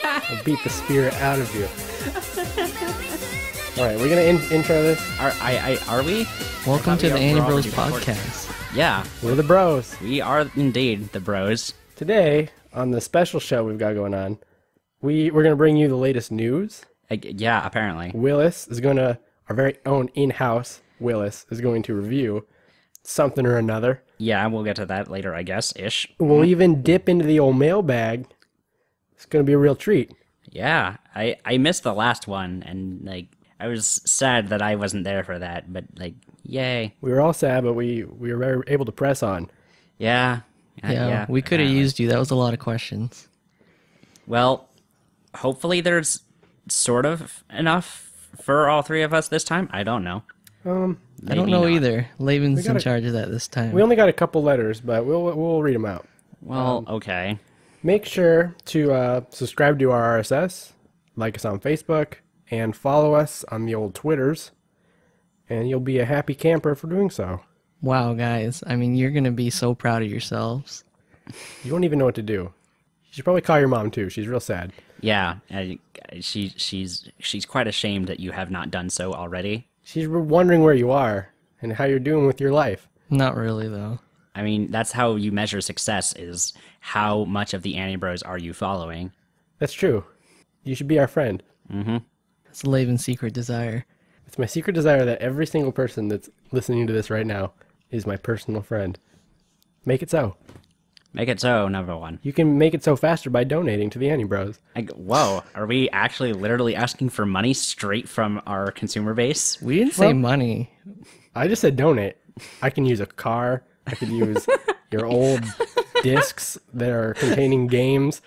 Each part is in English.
I'll beat the spirit out of you. All right, we're gonna intro this. Are we? Welcome to the Anibros podcast. Yeah, We're the bros. we are indeed the bros. Today, on the special show we've got going on, we're gonna bring you the latest news. Yeah, apparently. Willis is gonna, our very own in-house Willis is going to review something or another. Yeah, we'll get to that later, I guess, ish. We'll even dip into the old mailbag. It's gonna be a real treat. Yeah, I missed the last one, and I was sad that I wasn't there for that, but yay. We were all sad, but we were very able to press on. Yeah. Yeah, we could have used you. That was a lot of questions. Well, hopefully there's sort of enough for all three of us this time. I don't know. I don't know either. Laven's in charge of that this time. We only got a couple letters, but we'll read them out. Well, okay. Make sure to subscribe to our RSS, like us on Facebook, and follow us on the old Twitters, and you'll be a happy camper for doing so. Wow, guys. I mean, you're going to be so proud of yourselves. You won't even know what to do. You should probably call your mom, too. She's real sad. Yeah, she's quite ashamed that you have not done so already. She's wondering where you are and how you're doing with your life. Not really, though. I mean, that's how you measure success, is how much of the Anibros are you following. That's true. You should be our friend. Mm-hmm. It's Laven's secret desire. It's my secret desire that every single person that's listening to this right now is my personal friend. Make it so. Make it so, number one. You can make it so faster by donating to the Anibros. Whoa, are we actually literally asking for money straight from our consumer base? We didn't say money. I just said donate. I can use a car. I could use your old discs that are containing games.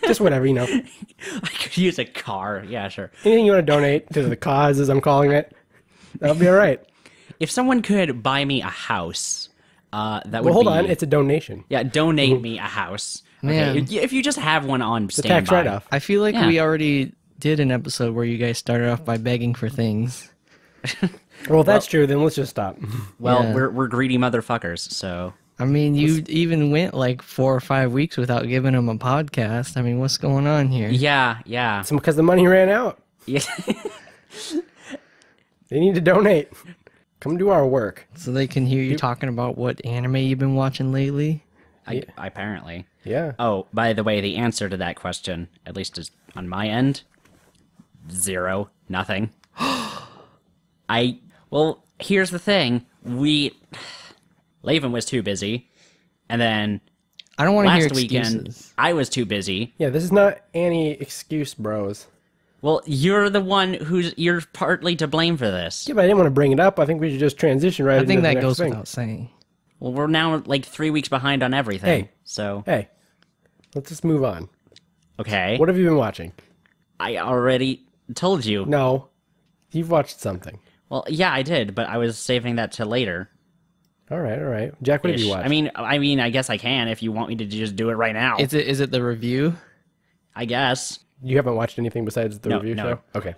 Just whatever, you know. I could use a car. Yeah, sure. Anything you want to donate to the cause, as I'm calling it, that'll be all right. If someone could buy me a house, that would be... Well, hold on. It's a donation. Yeah, donate me a house. Man. Okay, if you just have one on The standby. tax write-off. I feel like we already did an episode where you guys started off by begging for things. Well, if that's true, then let's just stop. Well, Yeah. we're greedy motherfuckers, so... I mean, you even went like 4 or 5 weeks without giving them a podcast. I mean, what's going on here? Yeah. It's because the money ran out. Yeah. They need to donate. Come do our work. So they can hear you talking about what anime you've been watching lately? Apparently. Yeah. Oh, by the way, the answer to that question, at least is on my end, 0, nothing. Well, here's the thing. Laven was too busy, and then I don't want to hear last excuses. weekend I was too busy. Yeah, this is not any excuse, bros. Well, you're the one you're partly to blame for this. Yeah, but I didn't want to bring it up. I think we should just transition right I into think the that next goes thing. without saying. Well, we're now like 3 weeks behind on everything. Hey. So, Hey, let's just move on. okay. What have you been watching? I already told you. No, you've watched something. Well, yeah, I did, but I was saving that to later. All right. Jack, what have you watched? I mean, I guess I can if you want me to just do it right now. Is it the review? I guess. You haven't watched anything besides the review show? Okay.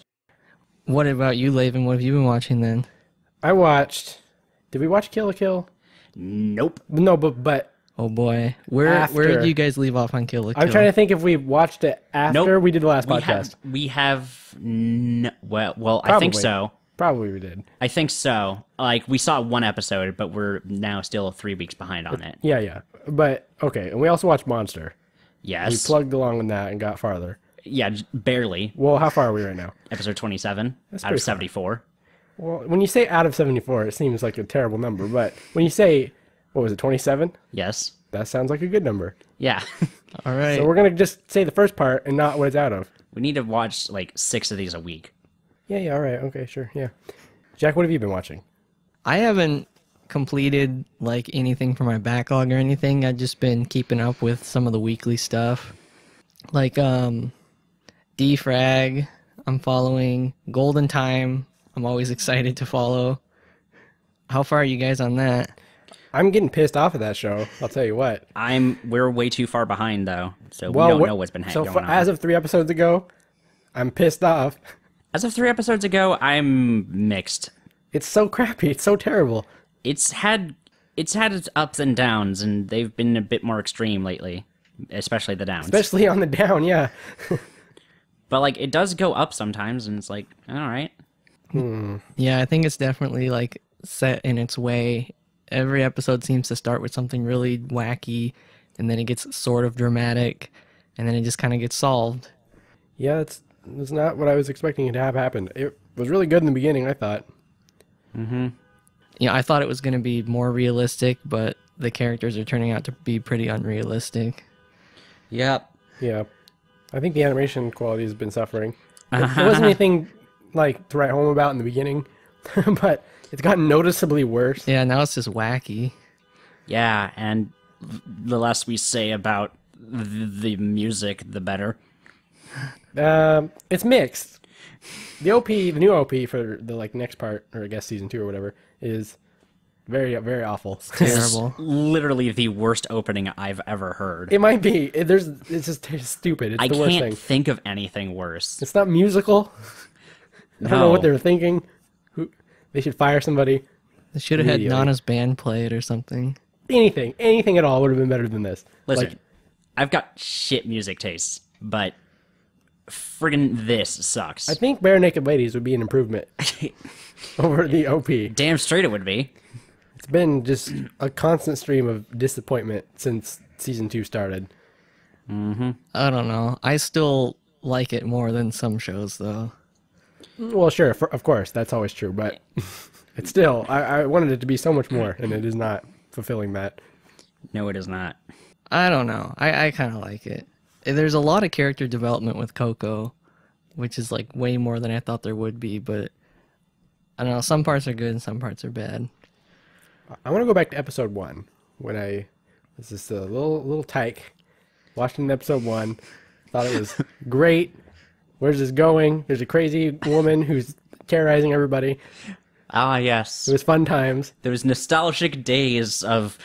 What about you, Laven? What have you been watching then? I watched... Did we watch Kill la Kill? Nope. No, but Oh boy, where did you guys leave off on Kill la Kill? I'm trying to think if we watched it after we did the last podcast. Well, I think Probably. so. Probably we did. I think so. Like, we saw one episode, but we're now still 3 weeks behind on it. Yeah. But, okay, and we also watched Monster. We Yes. plugged along on that and got farther. Yeah, barely. Well, how far are we right now? Episode 27 out pretty of far. 74. Well, when you say out of 74, it seems like a terrible number. But when you say, what was it, 27? Yes. That sounds like a good number. Yeah. All right. So we're going to just say the first part and not what it's out of. We need to watch, like, 6 of these a week. Yeah, all right. Okay, sure, yeah. Jack, what have you been watching? I haven't completed like anything for my backlog or anything. I've just been keeping up with some of the weekly stuff. Like defrag, I'm following. Golden Time, I'm always excited to follow. How far are you guys on that? I'm getting pissed off at that show. I'll tell you what. We're way too far behind though, so we Well, don't know what's been so going on. as of 3 episodes ago, I'm pissed off. As of 3 episodes ago, I'm mixed. It's so crappy. It's so terrible. It's had its ups and downs, and they've been a bit more extreme lately, especially the downs. Especially on the down, yeah. But like it does go up sometimes, and it's like, all right. Yeah, I think it's definitely like set in its way. Every episode seems to start with something really wacky, and then it gets sort of dramatic, and then it just kind of gets solved. Yeah, it's not what I was expecting to have happen. It was really good in the beginning, I thought. I thought it was going to be more realistic, but the characters are turning out to be pretty unrealistic. Yep. Yeah. I think the animation quality has been suffering. It wasn't anything like to write home about in the beginning, but it's gotten noticeably worse. Yeah, now it's just wacky. Yeah, and the less we say about the music, the better. It's mixed. The new OP for the next part, or I guess season 2 or whatever, is very, very awful. Terrible. Literally the worst opening I've ever heard. It might be. It's just stupid. It's I the worst can't thing. think of anything worse. It's not musical. I don't know what they were thinking. They should fire somebody. They should have had Immediately. Nana's band play it or something. Anything at all would have been better than this. Listen, I've got shit music tastes, but friggin' this sucks. I think Bare Naked Ladies would be an improvement over the OP. Damn straight it would be. It's been just a constant stream of disappointment since season 2 started. I don't know. I still like it more than some shows, though. Well, sure, of course, that's always true, but it's still, I wanted it to be so much more, and it is not fulfilling that. No, it is not. I don't know. I kind of like it. There's a lot of character development with Coco, which is like way more than I thought there would be, but I don't know. Some parts are good and some parts are bad. I want to go back to episode 1, when I was just a little tyke, watching episode 1, thought it was great. Where's this going? There's a crazy woman who's terrorizing everybody. Ah, yes. It was fun times. Those nostalgic days of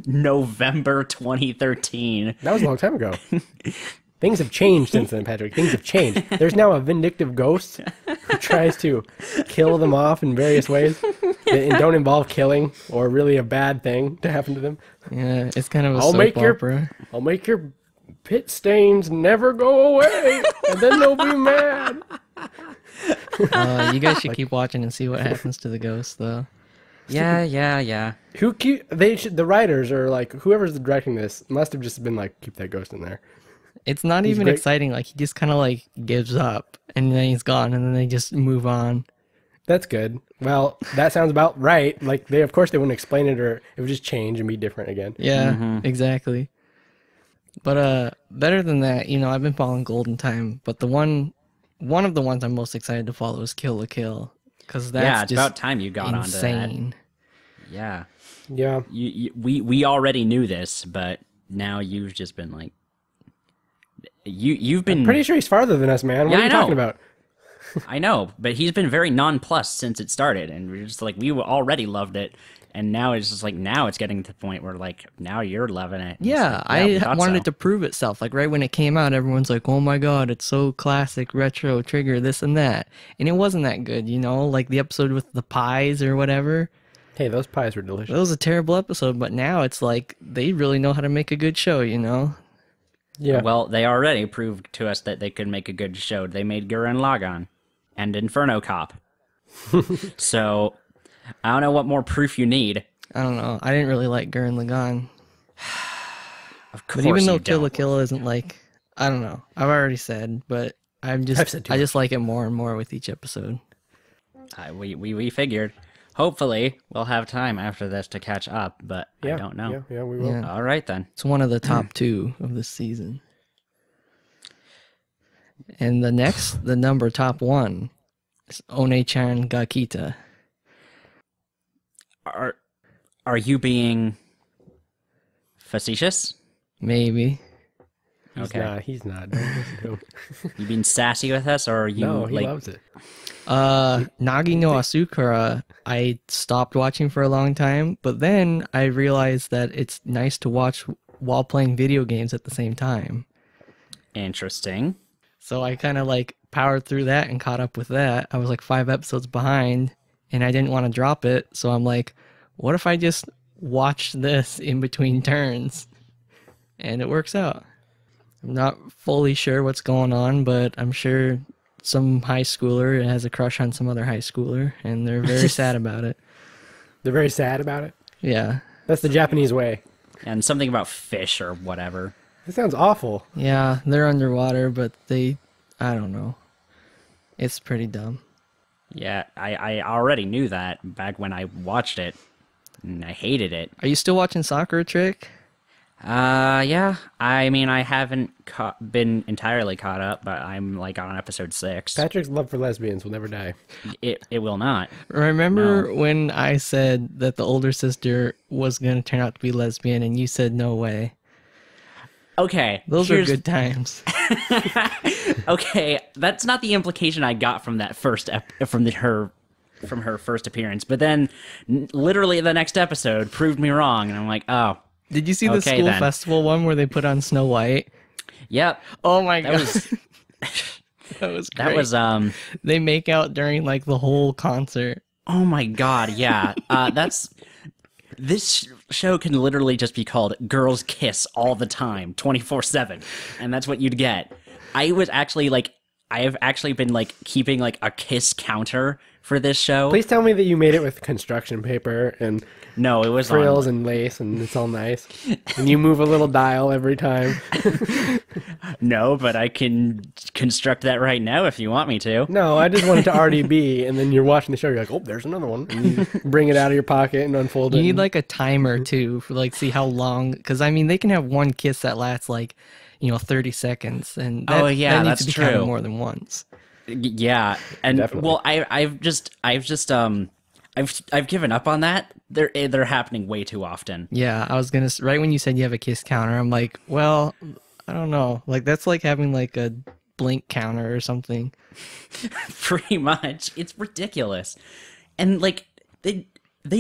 November 2013. That was a long time ago. Things have changed since then, Patrick. Things have changed. There's now a vindictive ghost who tries to kill them off in various ways and don't involve killing or really a bad thing to happen to them. Yeah, it's kind of a I'll soap make opera. I'll make your pit stains never go away, and then they'll be mad. You guys should keep watching and see what happens to the ghost, though. Yeah. The writers or whoever's directing this must have just been like, keep that ghost in there. It's not even great. exciting. Like, he just kind of like gives up, and then he's gone, and then they just move on. That's good. Well, that sounds about right. Like of course they wouldn't explain it, or it would just change and be different again. Yeah, exactly. But better than that, I've been following Golden Time, but one of the ones I'm most excited to follow is Kill la Kill, because that's It's just about time you got onto that. insane. Yeah. Yeah. We already knew this, but now you've just been like, you've been Pretty sure he's farther than us, man. What Yeah, are you I know. talking about? I know, but he's been very nonplussed since it started, and we're just like, we already loved it, and now it's just like, now it's getting to the point where like, now you're loving it. And it's Yeah, like, we I thought wanted so. it to prove itself. Like right when it came out, everyone's like, "Oh my god, it's so classic, retro, trigger, this and that," and it wasn't that good. Like the episode with the pies or whatever. Hey, those pies were delicious. That was a terrible episode, but now it's like they really know how to make a good show. Yeah. Well, they already proved to us that they could make a good show. They made Gurren Lagann and Inferno Cop. So, I don't know what more proof you need. I don't know. I didn't really like Gurren Lagann, Of course but even though you Kill la don't. Kill isn't like, I don't know. I've already said, but I've said too I just like it more and more with each episode. We figured. Hopefully, we'll have time after this to catch up, but Yeah. I don't know. Yeah, we will. Yeah. All right, then. It's one of the top 2 of this season. And the number top 1 is One-chan ga Kita. Are you being facetious? Maybe. Okay. He's not. Don't listen to him. You being sassy with us, or are you No, he like? loves it. Nagi no Asukara, I stopped watching for a long time, but then I realized that it's nice to watch while playing video games at the same time. Interesting. So I kind of like powered through that and caught up with that. I was like 5 episodes behind and I didn't want to drop it. So I'm like, what if I just watch this in between turns? And it works out. I'm not fully sure what's going on, but I'm sure some high schooler has a crush on some other high schooler and they're very sad about it. They're very sad about it. Yeah. That's the Japanese way. And something about fish or whatever. That sounds awful. Yeah, they're underwater, but I don't know. It's pretty dumb. Yeah, I already knew that back when I watched it, and I hated it. Are you still watching Sakura Trick? Yeah. I mean, I haven't been entirely caught up, but I'm like on episode 6. Patrick's love for lesbians will never die. It will not. Remember when I said that the older sister was going to turn out to be lesbian and you said no way? Okay. Those are good times. Okay, that's not the implication I got from that from her first appearance. But then, literally the next episode proved me wrong, and I'm like, oh. Did you see the Okay, school then. festival one where they put on Snow White? Yep. Oh my god, was- that was great. That was They make out during like the whole concert. Oh my god, yeah. This show can literally just be called Girls Kiss All the Time, 24/7, and that's what you'd get. I have actually been like keeping like a kiss counter for this show. Please tell me that you made it with construction paper and No, it was frills and lace and it's all nice. And you move a little dial every time. No, but I can construct that right now if you want me to. No, I just want it to already be. And then you're watching the show, you're like, oh, there's another one. And you bring it out of your pocket and unfold it. You need and- like a timer too for like see how long, because I mean they can have one kiss that lasts like 30 seconds, and that, Oh, yeah, that needs that's to be counted true. more than once. Yeah, and Definitely. well, I've given up on that. They're happening way too often. Yeah, I was gonna right when you said you have a kiss counter, I'm like, well, I don't know, like that's like having like a blink counter or something. Pretty much, it's ridiculous, and like they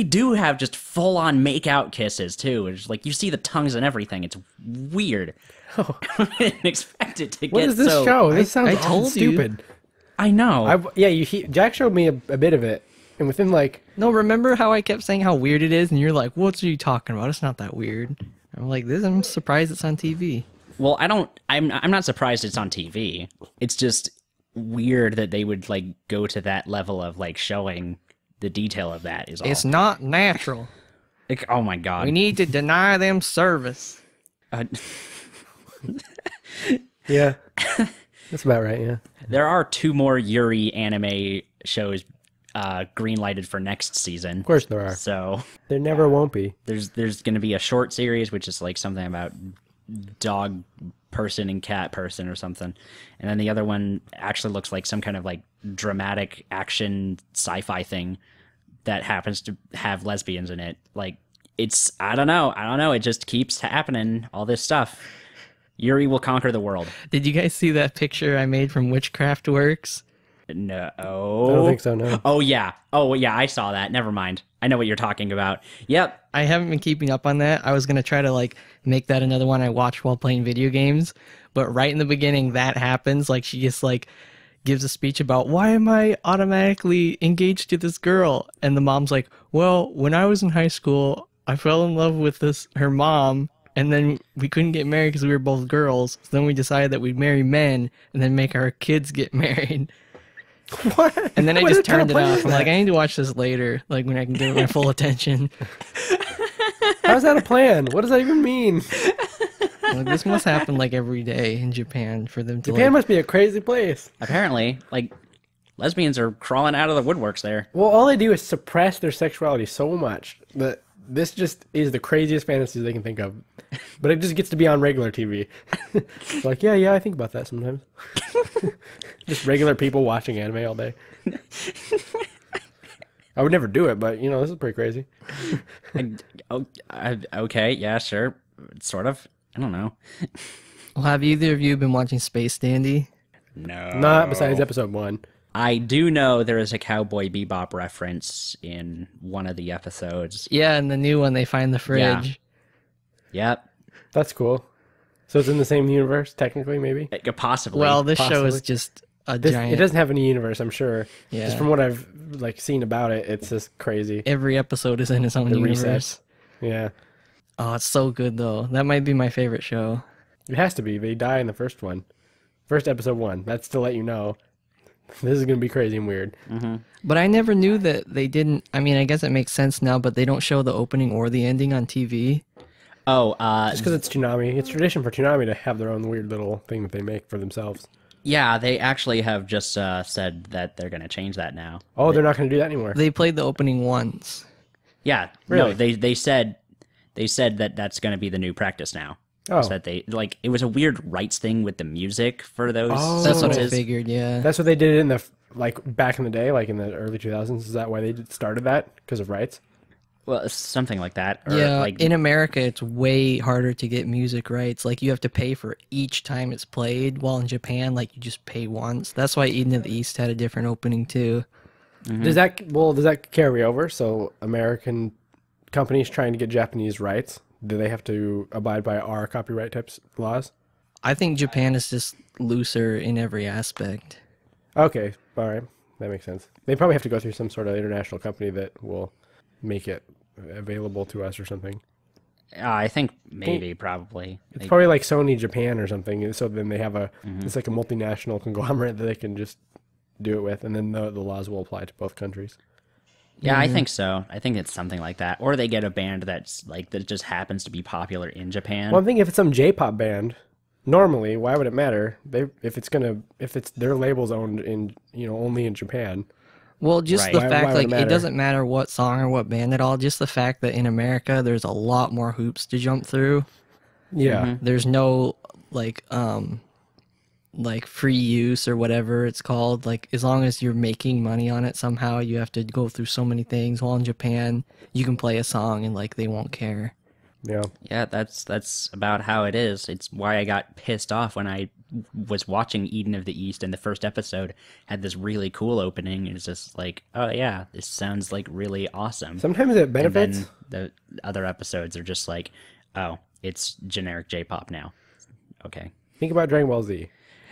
do have just full on make out kisses too. It's like you see the tongues and everything. It's weird. Oh. I didn't expect it to What get is this so. show? This sounds I all told you. stupid. I know. Jack showed me a bit of it. And within like, No, remember how I kept saying how weird it is, and you're like, what are you talking about? It's not that weird. I'm like, I'm surprised it's on TV. Well, I'm not surprised it's on TV. It's just weird that they would like go to that level of like showing the detail of that. Is all. It's not natural. Like, oh my god. We need to deny them service. yeah. That's about right, yeah. There are 2 more Yuri anime shows green-lighted for next season. Of course there are. So There never won't be. there's going to be a short series, which is like something about dog person and cat person or something. And then the other one actually looks like some kind of like dramatic action sci-fi thing that happens to have lesbians in it. Like, it's, I don't know. It just keeps happening, all this stuff. Yuri will conquer the world. Did you guys see that picture I made from Witchcraft Works? No. I don't think so, no. Oh, yeah. I saw that. Never mind. I know what you're talking about. Yep. I haven't been keeping up on that. I was gonna try to like make that another one I watch while playing video games, but right in the beginning that happens. Like she just like gives a speech about why am I automatically engaged to this girl, and the mom's like, well, when I was in high school, I fell in love with her mom, and then we couldn't get married because we were both girls. So then we decided that we'd marry men and then make our kids get married. What? And then I What just kind of turned it plan off. is I'm like, that? I need to watch this later, like when I can give it my full attention. How's that a plan? What does that even mean? Like, this must happen like every day in Japan for them to Japan like, must be a crazy place. Apparently, like, lesbians are crawling out of the woodworks there. Well, all they do is suppress their sexuality so much that this just is the craziest fantasies they can think of. But it just gets to be on regular TV. It's like, yeah, I think about that sometimes. Just regular people watching anime all day. I would never do it, but, this is pretty crazy. Okay, yeah, sure. Sort of. I don't know. Well, have either of you been watching Space Dandy? No. Not besides episode 1. I do know there is a Cowboy Bebop reference in one of the episodes. Yeah, and the new one, they find the fridge. Yep. That's cool. So it's in the same universe, technically, maybe? Possibly. Well, this show Possibly. is just a It giant. doesn't have any universe, I'm sure. Yeah. Just from what I've seen about it, it's just crazy. Every episode is in its own The universe. resets. Yeah. Oh, it's so good though. That might be my favorite show. It has to be. They die in the first one. First episode 1. That's to let you know. This is going to be crazy and weird. But I never knew that they didn't. I mean, I guess it makes sense now, but they don't show the opening or the ending on TV. Oh, Just because it's Toonami. It's tradition for Toonami to have their own weird little thing that they make for themselves. yeah, they actually have just said that they're going to change that now. Oh, they're not going to do that anymore. They played the opening once. Yeah, Really? no, they said that that's going to be the new practice now. Oh. So that they it was a weird rights thing with the music for those. Oh. That's what I sequences. figured. Yeah. That's what they did in the, back in the day, like in the early 2000s. Is that why they started that? Because of rights? Well, something like that. Or Yeah, like, in America, it's way harder to get music rights. Like, you have to pay for each time it's played, while in Japan, like, you just pay once. That's why Eden of the East had a different opening, too. Does that carry over? So American companies trying to get Japanese rights, do they have to abide by our copyright types laws? I think Japan is just looser in every aspect. Okay, all right. That makes sense. They probably have to go through some sort of international company that will make it available to us or something. I think maybe, probably. It's probably like Sony Japan or something. So then they have it's like a multinational conglomerate that they can just do it with, and then the laws will apply to both countries. Yeah, I think so. I think it's something like that. Or they get a band that's that just happens to be popular in Japan. Well, I'm thinking if it's some J-pop band, normally, why would it matter? If it's their label's owned in only in Japan. Well, just Right. the Why fact, would it like, matter? it doesn't matter what song or what band at all. Just the fact that in America, there's a lot more hoops to jump through. Yeah. There's no, like free use or whatever it's called. Like, as long as you're making money on it somehow, you have to go through so many things. While in Japan, you can play a song and, like, they won't care. Yeah. Yeah, that's about how it is. It's why I got pissed off when I was watching Eden of the East and the first episode had this really cool opening. It's just like, oh yeah, this sounds like really awesome. Sometimes it And benefits. then the other episodes are just like, oh, it's generic J-pop now. Okay. Think about Dragon Ball Z.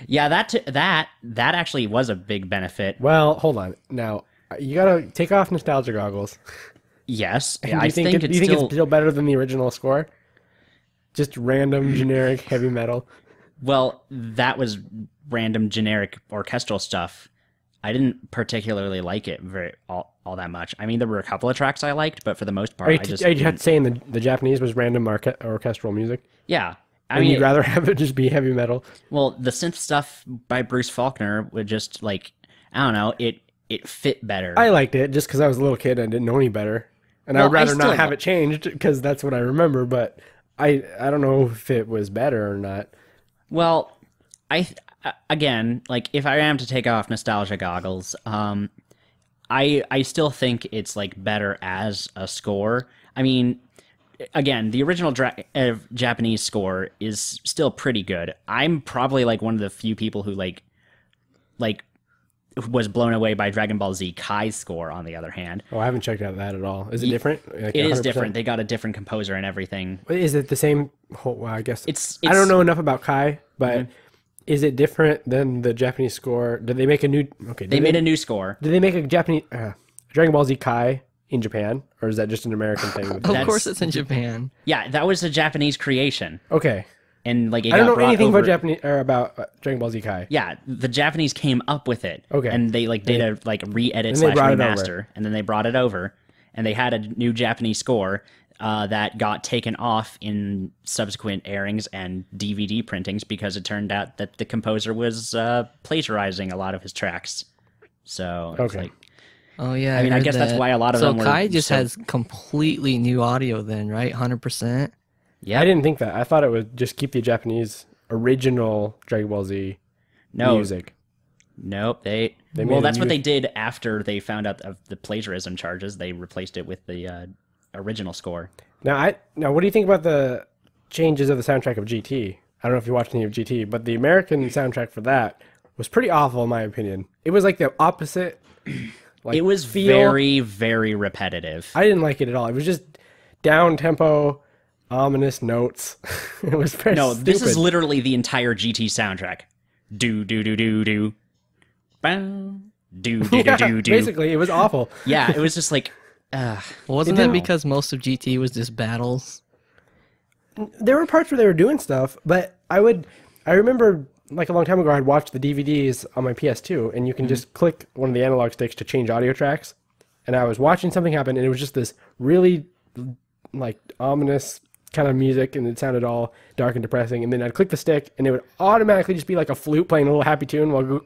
Yeah, that actually was a big benefit. Well, hold on. Now, you gotta take off nostalgia goggles. Yes, Do I you think, think do it's you think still it's still better than the original score? Just random, generic, heavy metal. well. That was random, generic orchestral stuff. I didn't particularly like it all that much. I mean, there were a couple of tracks I liked, but for the most part, Are you, I just are you didn't- saying the Japanese was random orchestral music? yeah. I And mean, you'd rather have it just be heavy metal? well, the synth stuff by Bruce Faulkner would just like I don't know, it fit better. I liked it just because I was a little kid and didn't know any better. And I Well, would I rather not still- have it changed because that's what I remember. But I don't know if it was better or not. Well, again, like if I am to take off nostalgia goggles, I still think it's like better as a score. I mean, again, the original Japanese score is still pretty good. I'm probably like one of the few people who like was blown away by Dragon Ball Z Kai's score. On the other hand, Oh, I haven't checked out that at all. Is it different? Like it is 100%? different. They got a different composer and everything. Is it the same? Well, I guess It's I don't know enough about Kai, but is it different than the Japanese score? Did they make a new? Okay, They made a new score. Did they make a Japanese Dragon Ball Z Kai in Japan, or is that just an American thing? Of That's- course, it's in Japan. Yeah, that was a Japanese creation, Okay, and like it I don't got know brought anything over. about Japanese or about Dragon Ball Z Kai. Yeah, the Japanese came up with it. Okay. And they like did a like re-edit And they slash brought it remaster, over. and then they brought it over, and they had a new Japanese score that got taken off in subsequent airings and DVD printings because it turned out that the composer was plagiarizing a lot of his tracks. So it's Okay. like, Oh yeah, I mean, I heard guess that's that. why a lot of so them were Kai just so- has completely new audio then, right? 100%. yeah, I didn't think that. I thought it would just keep the Japanese original Dragon Ball Z no, music. nope. They made well, a that's what new- they did after they found out of the plagiarism charges. They replaced it with the original score. Now, what do you think about the changes of the soundtrack of GT? I don't know if you watched any of GT, but the American soundtrack for that was pretty awful in my opinion. It was like the opposite. Like, It was feel. very, very repetitive. I didn't like it at all. It was just down tempo, ominous notes. It was very No, stupid. this is literally the entire GT soundtrack. Do do do do do. Bow. Do do do do do. Basically, it was awful. Yeah, it was just like. Wasn't that because most of GT was just battles? There were parts where they were doing stuff, but I remember like a long time ago I'd watched the DVDs on my PS2 and you can just click one of the analog sticks to change audio tracks. And I was watching something happen and it was just this really like ominous kind of music and it sounded all dark and depressing. And then I'd click the stick and it would automatically just be like a flute playing a little happy tune while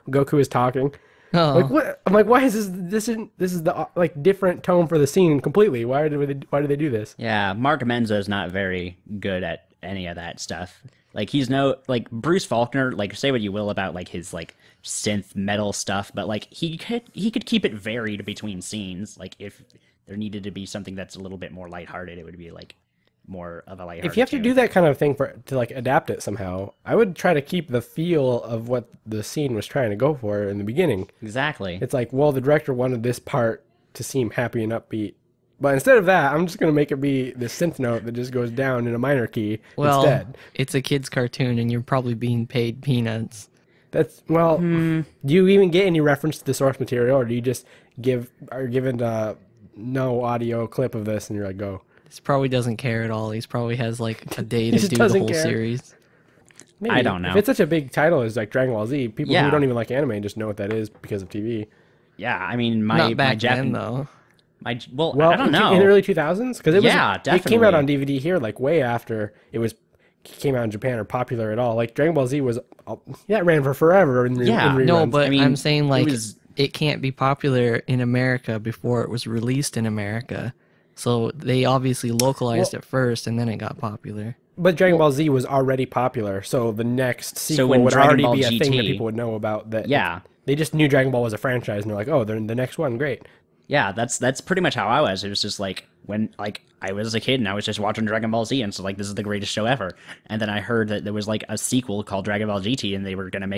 Goku is talking. Oh, Like what? I'm like, why is this is the like different tone for the scene completely? Why did they do this? Yeah, Mark Menzo's not very good at any of that stuff. Like he's no like Bruce Faulkner. Like say what you will about like his like synth metal stuff, but like he could keep it varied between scenes. Like if there needed to be something that's a little bit more lighthearted, it would be like more of a lighthearted. If you have to do that kind of thing to like adapt it somehow, I would try to keep the feel of what the scene was trying to go for in the beginning. Exactly. It's like, well, the director wanted this part to seem happy and upbeat, but instead of that, I'm just gonna make it be the synth note that just goes down in a minor key instead. It's a kid's cartoon, and you're probably being paid peanuts. That's well. Do you even get any reference to the source material, or do you just are given no audio clip of this and you're like, go? This probably doesn't care at all. He's probably has like a day He to just do the doesn't whole care. series. Maybe. I don't know. If it's such a big title as like Dragon Ball Z, people Yeah. who don't even like anime just know what that is because of TV. Yeah, I mean my Not back my Japan then, though. well Well, I don't know. in the early 2000s, because it Yeah, it came out definitely. on DVD here like way after came out in Japan or popular at all. Like Dragon Ball Z was that ran for forever in Yeah. in No, reruns. but I mean, I'm saying like was- it can't be popular in America before it was released in America. So they obviously localized it first, and then it got popular. But Dragon Ball Z was already popular, so the next sequel when would Dragon already Ball be a thing that GT people would know about. That Yeah. they just knew Dragon Ball was a franchise, and they're like, oh, they're in the next one, great. Yeah, that's pretty much how I was. It was just like when like I was a kid and I was just watching Dragon Ball Z and so like this is the greatest show ever. And then I heard that there was like a sequel called Dragon Ball GT and they were gonna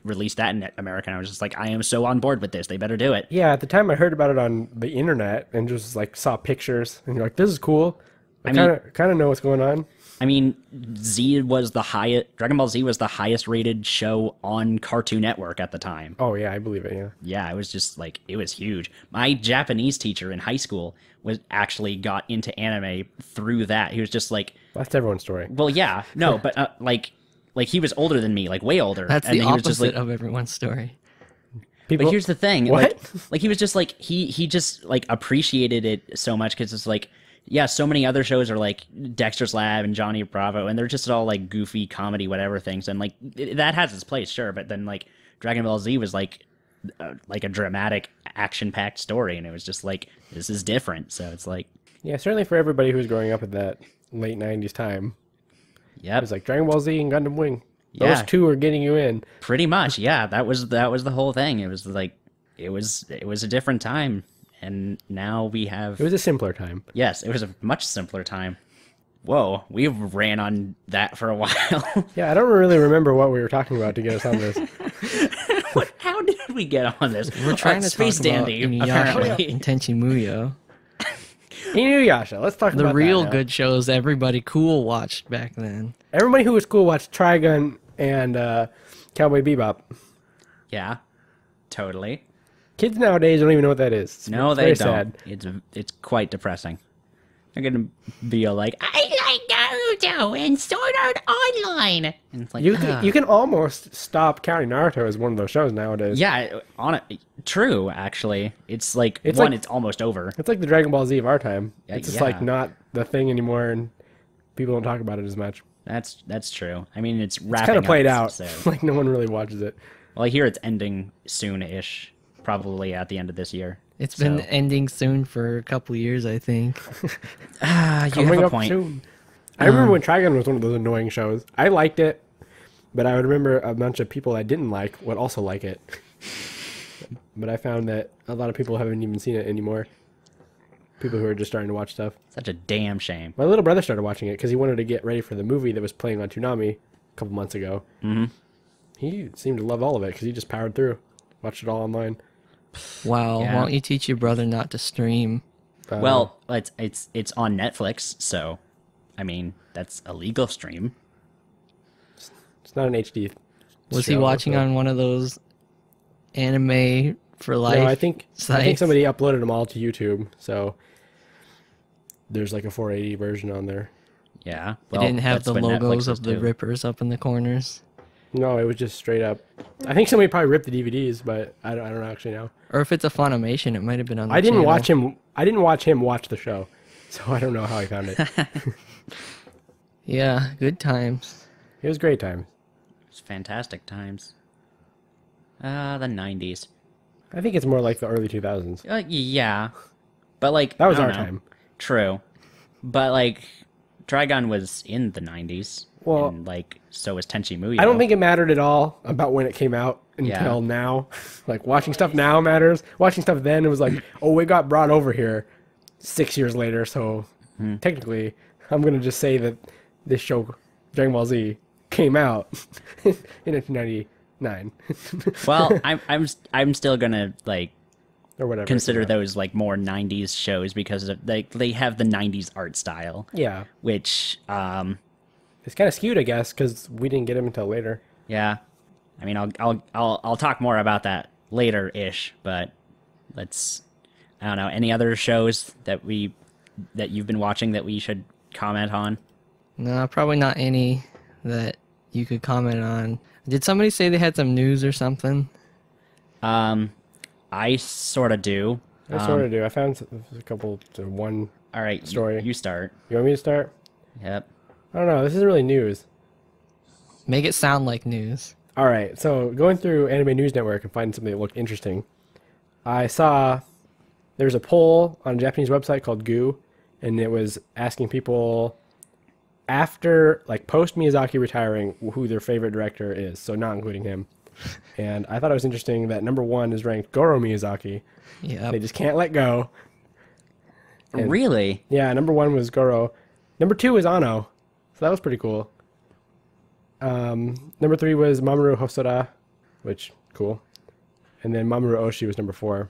release that in America. And I was just like, I am so on board with this. They better do it. Yeah, at the time I heard about it on the internet and just like saw pictures, and you're like, this is cool. I mean- kind of know what's going on. I mean, Dragon Ball Z was the highest rated show on Cartoon Network at the time. Oh yeah, I believe it. Yeah. Yeah, it was just like it was huge. My Japanese teacher in high school was actually got into anime through that. He was just like, That's everyone's story. well, yeah, no, but like he was older than me, like way older. That's and the he was just opposite like, of everyone's story. People, but here's the thing, What? like he was just like he just like appreciated it so much because it's like yeah, so many other shows are like Dexter's Lab and Johnny Bravo, and they're just all like goofy comedy whatever things, and like that has its place, sure, but then like Dragon Ball Z was like a dramatic action packed story, and it was just like this is different, so it's like yeah, certainly for everybody who was growing up at that late '90s time, it yep, was like Dragon Ball Z and Gundam Wing. Those Yeah. two are getting you in. pretty much, yeah, that was the whole thing. It was like it was a different time. And now we have... It was a simpler time. Yes, it was a much simpler time. Whoa, we ran on that for a while. Yeah, I don't really remember what we were talking about to get us on this. How did we get on this? We're trying to Space talk about Dandy, Inuyasha apparently. and Tenchi Muyo. Inuyasha, let's talk The about real that now. good shows everybody cool watched back then. Everybody who was cool watched Trigun and Cowboy Bebop. Yeah, totally. Kids nowadays don't even know what that is. It's No, very they don't. sad. It's quite depressing. They're gonna be all like, I like Naruto and Sword Art Online. And it's like, You can almost stop counting Naruto as one of those shows nowadays. yeah, true. Actually, it's like It's one. like- It's almost over. It's like the Dragon Ball Z of our time. Yeah, It's just like yeah. not the thing anymore, and people don't talk about it as much. That's true. I mean, it's It's wrapping kind of played up, out. So. Like no one really watches it. Well, I hear it's ending soon-ish, probably at the end of this year. It's been So- ending soon for a couple years, I think. You have Coming a up point. soon. I remember when Trigun was one of those annoying shows. I liked it, but I would remember a bunch of people I didn't like would also like it. But I found that a lot of people haven't even seen it anymore. people who are just starting to watch stuff. Such a damn shame. My little brother started watching it because he wanted to get ready for the movie that was playing on Toonami a couple months ago. Mm-hmm. He seemed to love all of it because he just powered through, watched it all online. Wow. Yeah. Why don't you teach your brother not to stream? Well, it's on Netflix, so I mean that's a legal stream. It's not an HD. Was he show, watching so- on one of those anime for life? No, I think sites? somebody uploaded them all to YouTube, so there's like a 480 version on there. Yeah, It well, didn't have that's the what logos Netflix of was the too. rippers up in the corners. No, it was just straight up. I think somebody probably ripped the DVDs, but I don't actually know. Or if it's a Funimation, it might have been on the I didn't channel. watch him. I didn't watch him watch the show, so I don't know how he found it. Yeah, good times. It was great time. It's fantastic times. The 90s. I think it's more like the early 2000s. Yeah, but like That was I our don't know. time. True, but like Trigun was in the 90s. Well, and, like so was Tenchi Muyo. I don't think it mattered at all about when it came out until Yeah. now. Like watching stuff now matters. Watching stuff then, it was like, oh, it got brought over here 6 years later. So technically, I'm gonna just say that this show, Dragon Ball Z, came out in 1999 Well, I'm still gonna like or whatever. consider those like more 90s shows because of, they have the 90s art style, Yeah, which it's kind of skewed, I guess, because we didn't get him until later. yeah, I mean I'll talk more about that later ish, but let's I don't know any other shows that you've been watching that we should comment on. No, probably not any that you could comment on. Did somebody say they had some news or something? I sort of do. I sort of do. I found a couple to one. All right, Story. You start. You want me to start? Yep. I don't know. This isn't really news. Make it sound like news. All right, so going through Anime News Network and finding something that looked interesting, I saw there's a poll on a Japanese website called Goo, and it was asking people after, like, post Miyazaki retiring, who their favorite director is, so not including him. And I thought it was interesting that number one is ranked Goro Miyazaki. Yeah. They just can't let go. And- Really? Yeah, number one was Goro. Number two was Ano, so that was pretty cool. Number three was Mamoru Hosoda, which, cool. And then Mamoru Oshii was number four.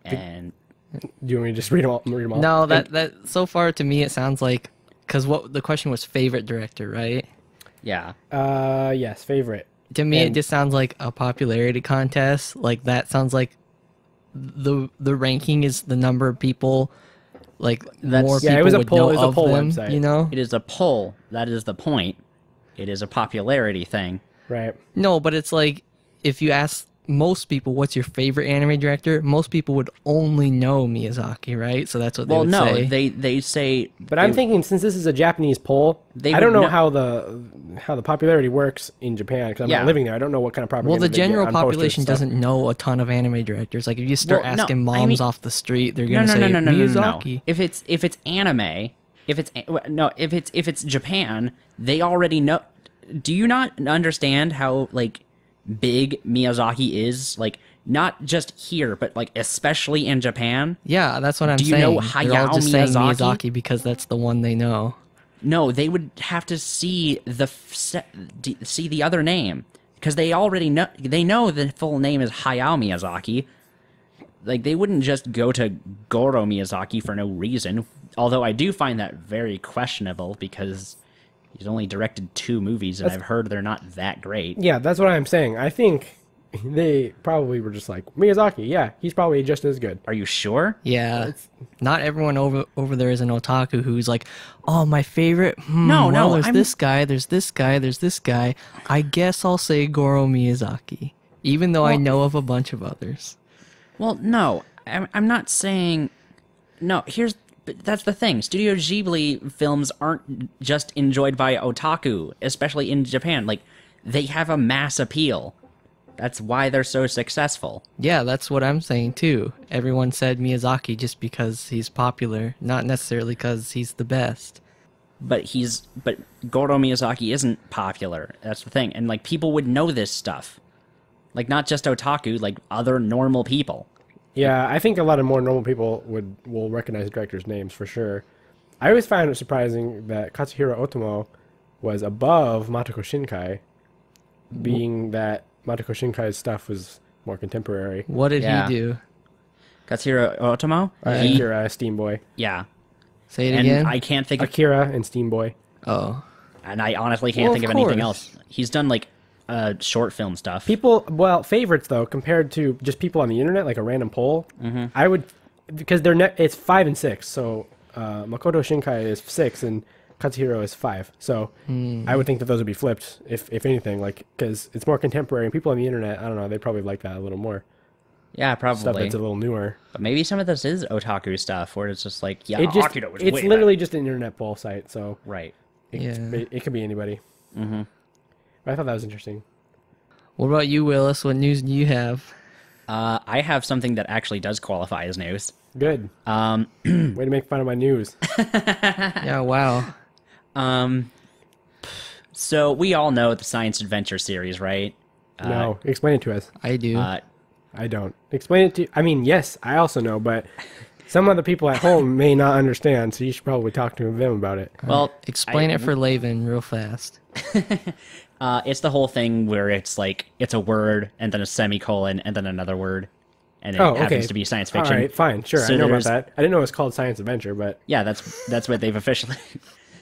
And Do you want me to just read them all? No, that so far to me it sounds like, because what the question was favorite director, right? yeah. Yes, favorite. To me, it And- just sounds like a popularity contest. Like that sounds like the ranking is the number of people, like That's- more Yeah, people it was a would poll- know it was a of poll them. website. You know? It is a poll. That is the point. It is a popularity thing. Right. No, but it's like if you ask most people what's your favorite anime director, most people would only know Miyazaki, right? So that's what they Well, would no, say. they say. But I'm thinking, since this is a Japanese poll, They I don't would know know- how the popularity works in Japan because I'm Yeah. not living there. I don't know what kind of propaganda. Well, the they get general on posters and population stuff. doesn't know a ton of anime directors. Like if you start Well, no, asking I moms mean- off the street, they're No, gonna no, say no, no, no, no, no, no. Miyazaki. If it's anime, if it's Japan, they already know. Do you not understand how like big Miyazaki is? Like not just here, but like especially in Japan. Yeah, that's what I'm Do you saying. know They're all Hayao just saying Miyazaki? Miyazaki because that's the one they know. No, they would have to see see the other name because they already know. They know the full name is Hayao Miyazaki. Like they wouldn't just go to Goro Miyazaki for no reason. Although I do find that very questionable because he's only directed 2 movies, and I've heard they're not that great. Yeah, that's what I'm saying. I think they probably were just like Miyazaki. Yeah, he's probably just as good. Are you sure? Yeah, not everyone over there is an otaku who's like, oh, my favorite. No, well, there's I'm- this guy, there's this guy, there's this guy. I guess I'll say Goro Miyazaki, even though I know of a bunch of others. Well, no, I'm not saying. No, but that's the thing. Studio Ghibli films aren't just enjoyed by otaku, especially in Japan. Like, they have a mass appeal. That's why they're so successful. Yeah, that's what I'm saying too. Everyone said Miyazaki just because he's popular, not necessarily because he's the best. But Goro Miyazaki isn't popular. That's the thing. And, like, people would know this stuff. Like, not just otaku, like, other normal people. Yeah, I think a lot of more normal people will recognize directors' names for sure. I always find it surprising that Katsuhiro Otomo was above Matoko Shinkai, being that Matoko Shinkai's stuff was more contemporary. What did Yeah. he do? Katsuro Otomo? Akira, Steam Boy. Yeah. Say it And again. I can't think of... Akira and Steam Boy. Oh, And I honestly can't Well, think of of anything course. else. He's done, like, short film stuff. Favorites though, compared to just people on the internet, like a random poll, I would, because it's 5 and 6, so Makoto Shinkai is 6 and Katsuhiro is 5. So I would think that those would be flipped, if anything, like, because it's more contemporary and people on the internet, I don't know, they probably like that a little more. Yeah, Stuff probably. that's a little newer. But maybe some of this is otaku stuff, where it's just like, yeah, It just, Akira was it's way literally just an internet poll site, so better. Right. it could be anybody. Mm-hmm. But I thought that was interesting. what about you, Willis? What news do you have? I have something that actually does qualify as news. Good. Way to make fun of my news. Yeah, wow. So we all know the science adventure series, right? No, explain it to us. I do. I don't. Explain it to... I mean, yes, I also know, but some other people at home may not understand, so you should probably talk to them about it. Well, Explain it for Laven real fast. it's the whole thing where it's like, it's a word, and then a semicolon, and then another word, and it Oh, happens okay. to be science All fiction. right, fine, sure, So I know about there's- that. I didn't know it was called Science Adventure, but... Yeah, that's what they've officially...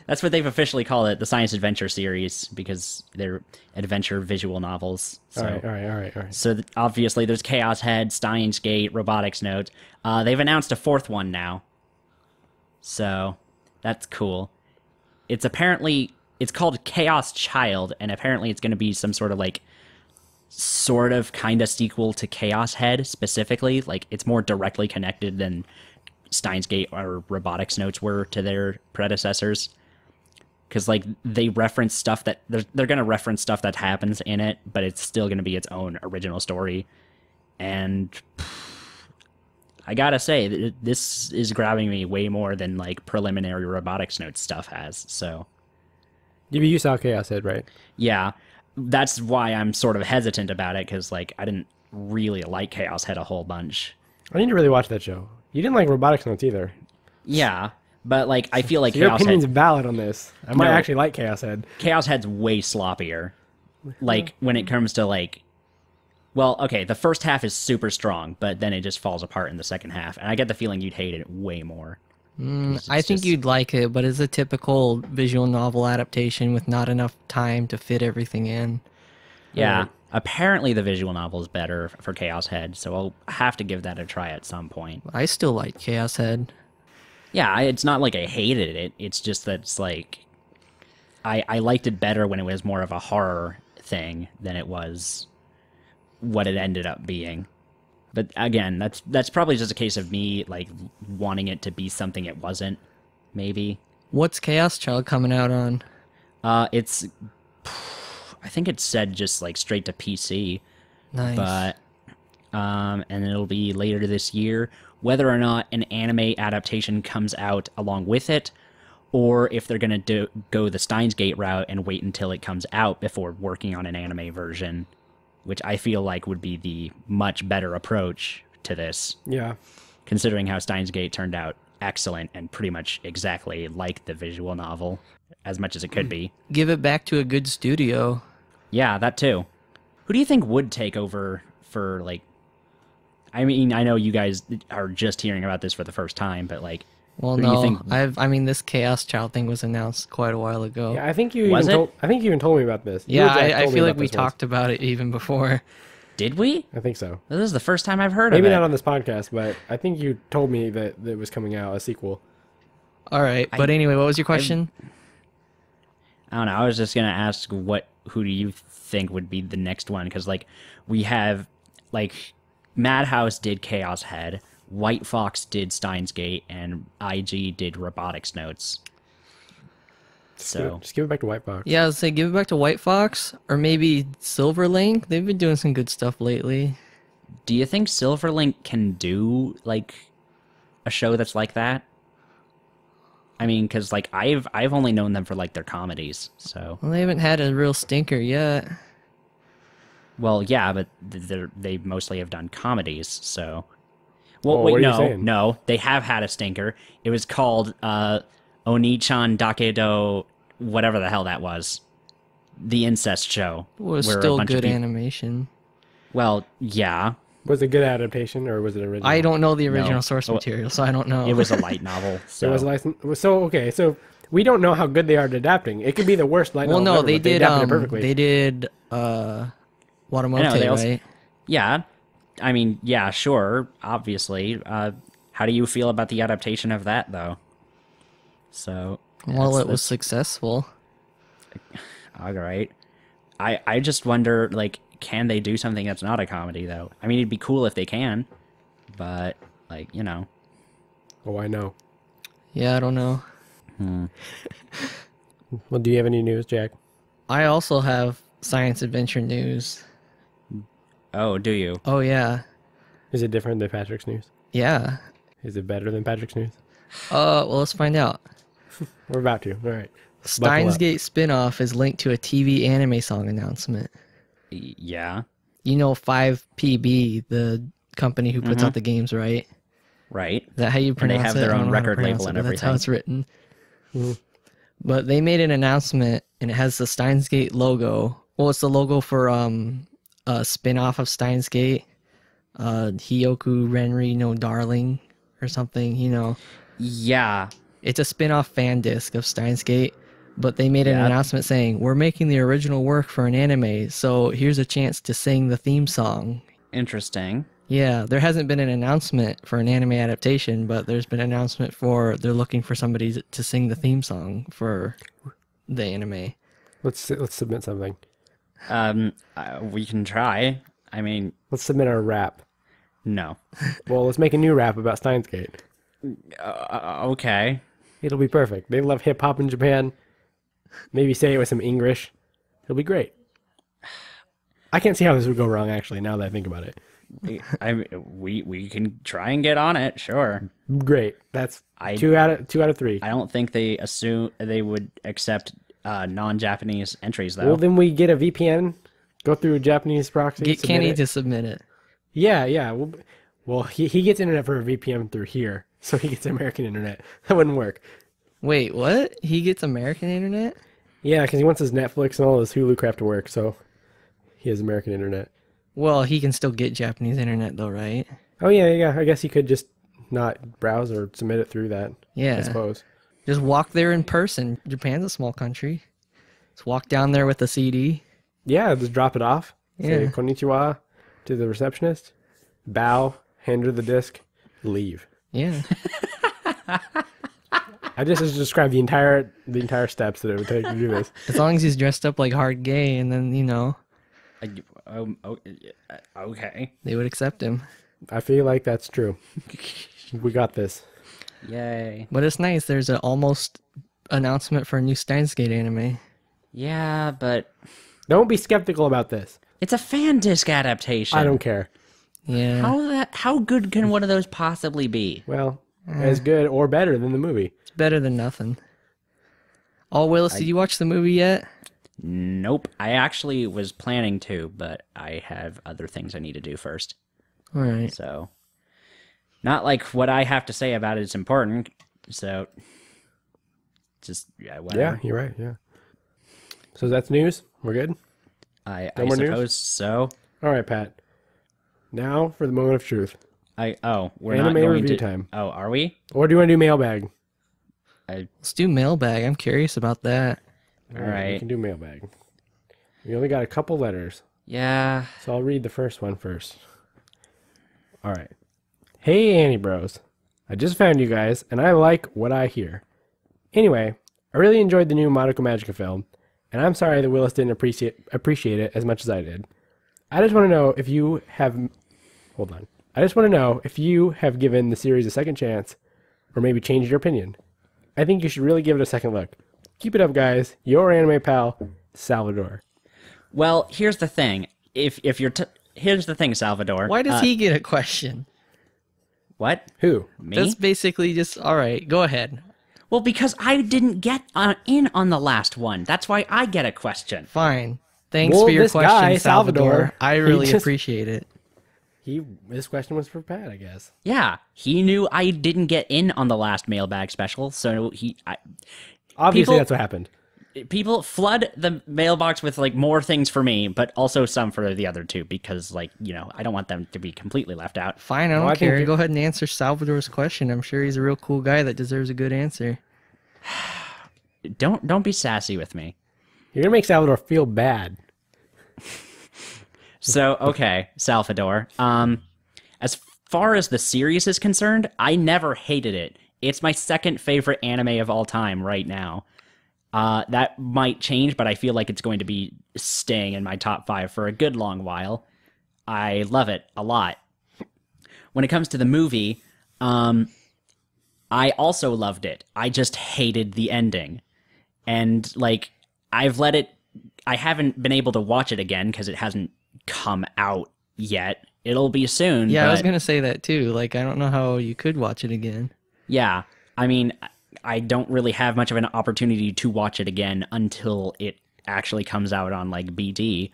That's what they've officially called it, the science adventure series, because they're adventure visual novels. So. All right. So obviously there's Chaos Head, Steins Gate, Robotics Note. They've announced a fourth one now. So that's cool. It's called Chaos Child, and apparently it's going to be some sort of like kind of sequel to Chaos Head specifically. Like it's more directly connected than Steins Gate or Robotics Notes were to their predecessors. Because like they reference stuff that they're going to reference stuff that happens in it, but it's still going to be its own original story. And I gotta say, this is grabbing me way more than like preliminary Robotics Notes stuff has. So You saw Chaos Head, right? yeah, that's why I'm sort of hesitant about it, because like I didn't really like Chaos Head a whole bunch. I need to really watch that show. You didn't like Robotics Notes either. Yeah, but like I feel like So your Chaos opinion's Head, valid on this. I might No. actually like Chaos Head. Chaos Head's way sloppier. Like when it comes to like, well, okay, the first half is super strong, but then it just falls apart in the second half, and I get the feeling you'd hate it way more. I think just- you'd like it, but it's a typical visual novel adaptation with not enough time to fit everything in. Yeah. Right. Apparently the visual novel is better for Chaos Head, so I'll have to give that a try at some point. I still like Chaos Head. Yeah, it's not like I hated it. It's just that it's like I liked it better when it was more of a horror thing than it was what it ended up being. But again, that's probably just a case of me like wanting it to be something it wasn't, maybe. What's Chaos Child coming out on? It's I think it said just like straight to PC. Nice. But and it'll be later this year. Whether or not an anime adaptation comes out along with it, or if they're gonna go the Steins Gate route and wait until it comes out before working on an anime version, which I feel like would be the much better approach to this, Yeah. considering how Steins Gate turned out excellent and pretty much exactly like the visual novel, as much as it could be. Give it back to a good studio. Yeah, that too. Who do you think would take over for, like... I mean, I know you guys are just hearing about this for the first time, but, like... Well, who do you no, think- this Chaos Child thing was announced quite a while ago. Yeah, I think you Was even it? I think you even told me about this. You Yeah, and Jack I told me feel about like we this once. talked about it even before. Did we? I think so. This is the first time I've heard Maybe of it. not on this podcast, but I think you told me that it was coming out, a sequel. All right, but anyway, what was your question? I don't know. I was just gonna ask who do you think would be the next one? Because like we have like Madhouse did Chaos Head, White Fox did Steins Gate, and IG did Robotics Notes. So Just give it back to White Fox. Yeah, I would say give it back to White Fox or maybe Silver Link. They've been doing some good stuff lately. do you think Silverlink can do like a show that's like that? I mean, because like I've only known them for like their comedies, so Well, they haven't had a real stinker yet. well, yeah, but they mostly have done comedies, so Well, Oh, wait, what are you no, saying? no. They have had a stinker. It was called Onichan Dakedo, whatever the hell that was. The incest show. It was where a still bunch of good peop- animation. Well, yeah. Was it a good adaptation or was it original? I don't know the original No. source Oh, material, so I don't know. It was a light novel. So. It was licensed. So okay, so we don't know how good they are at adapting. It could be the worst light well, novel no, ever, they but did. adapted it perfectly. They did. I Watamote, know, they also- right? Yeah. I mean, yeah, sure, obviously. How do you feel about the adaptation of that, though? So. Well, it was successful. All right. I just wonder, like, can they do something that's not a comedy, though? I mean, it'd be cool if they can, but, like, you know. Oh, I know. Yeah, I don't know. Well, do you have any news, Jack? I also have science adventure news. Oh, do you? Oh yeah, Is it different than Patrick's news? yeah. Is it better than Patrick's news? Well, let's find out. We're about to. All right. Steins Gate spinoff is linked to a TV anime song announcement. Yeah. You know 5PB, the company who puts out the games, right? Right. Is that how you And pronounce it? they have their I don't own know how to record pronounce label it, and but that's how everything. it's written. But they made an announcement, and it has the Steins Gate logo. Well, it's the logo for a spin-off of Steins Gate. Hyoku Renri no Darling or something, you know. Yeah. It's a spin-off fan disc of Steins Gate, but they made an Yeah. announcement saying, we're making the original work for an anime, so here's a chance to sing the theme song. Interesting. Yeah, there hasn't been an announcement for an anime adaptation, but there's been an announcement for they're looking for somebody to sing the theme song for the anime. Let's submit something. We can try. I mean, Let's submit our rap. no. Well, let's make a new rap about Steins Gate. Okay. It'll be perfect. They love hip hop in Japan. Maybe say it with some English. It'll be great. I can't see how this would go wrong, actually, now that I think about it. We can try and get on it, sure. Great. That's two out of three. I don't think they assume they would accept non-Japanese entries, though. Well, then we get a VPN, go through a Japanese proxy. Get submit Kenny it. to submit it. Yeah. Well, he gets internet for a VPN through here, so he gets American internet. That wouldn't work. Wait, what? He gets American internet? Yeah, because he wants his Netflix and all his Hulu crap to work, so he has American internet. Well, he can still get Japanese internet though, right? Oh, yeah. I guess he could just not browse or submit it through that, Yeah. I suppose. Just walk there in person. Japan's a small country. Just walk down there with a CD. Yeah, just drop it off. Say Yeah. konnichiwa to the receptionist. Bow, hand her the disc, leave. Yeah. I just described the entire steps that it would take to do this. As long as he's dressed up like hard gay, and then, you know, Okay. they would accept him. I feel like that's true. We got this. Yay. But it's nice. There's an almost announcement for a new Steins Gate anime. Yeah, but Don't be skeptical about this. it's a fan disc adaptation. I don't care. Yeah. How good can one of those possibly be? Well, as good or better than the movie. It's better than nothing. Oh, Willis, did you watch the movie yet? Nope. I actually was planning to, but I have other things I need to do first. All right. So, not like what I have to say about it is important. So, just whatever. Yeah, you're right. Yeah. So that's news. We're good. I more news? suppose so. All right, Pat. Now for the moment of truth. We're Anime not going review to. time. Oh, are we? Or do you want to do mailbag? Let's do mailbag. I'm curious about that. All We right. can do mailbag. We only got a couple letters, Yeah. so I'll read the first one first. All right. Hey, Anibros. I just found you guys, and I like what I hear. Anyway, I really enjoyed the new Madoka Magica film, and I'm sorry that Willis didn't appreciate it as much as I did. I just want to know if you have... Hold on. I just want to know if you have given the series a second chance, or maybe changed your opinion. I think you should really give it a second look. Keep it up, guys. Your anime pal, Salvador. Well, here's the thing. If you're here's the thing, Salvador. Why does he get a question? What? Who? Me? That's basically just, all right, go ahead. Well, because I didn't get in on the last one. That's why I get a question. Fine. Thanks Well, for your this question, guy, Salvador. Salvador, I he really just- appreciate it. This question was for Pat, I guess. Yeah, he knew I didn't get in on the last mailbag special, so Obviously, that's what happened. People flood the mailbox with like more things for me, but also some for the other two because, like, you know, I don't want them to be completely left out. Fine, I don't care. Go ahead and answer Salvador's question. I'm sure he's a real cool guy that deserves a good answer. Don't be sassy with me. You're gonna make Salvador feel bad. So, okay, Salvador. As far as the series is concerned, I never hated it. It's my second favorite anime of all time right now. That might change, but I feel like it's going to be staying in my top 5 for a good long while. I love it a lot. When it comes to the movie, I also loved it. I just hated the ending. And, like, I haven't been able to watch it again because it hasn't come out yet. It'll be soon. Yeah, but... I was gonna say that too. Like, I don't know how you could watch it again. Yeah, I mean, I don't really have much of an opportunity to watch it again until it actually comes out on, like, BD.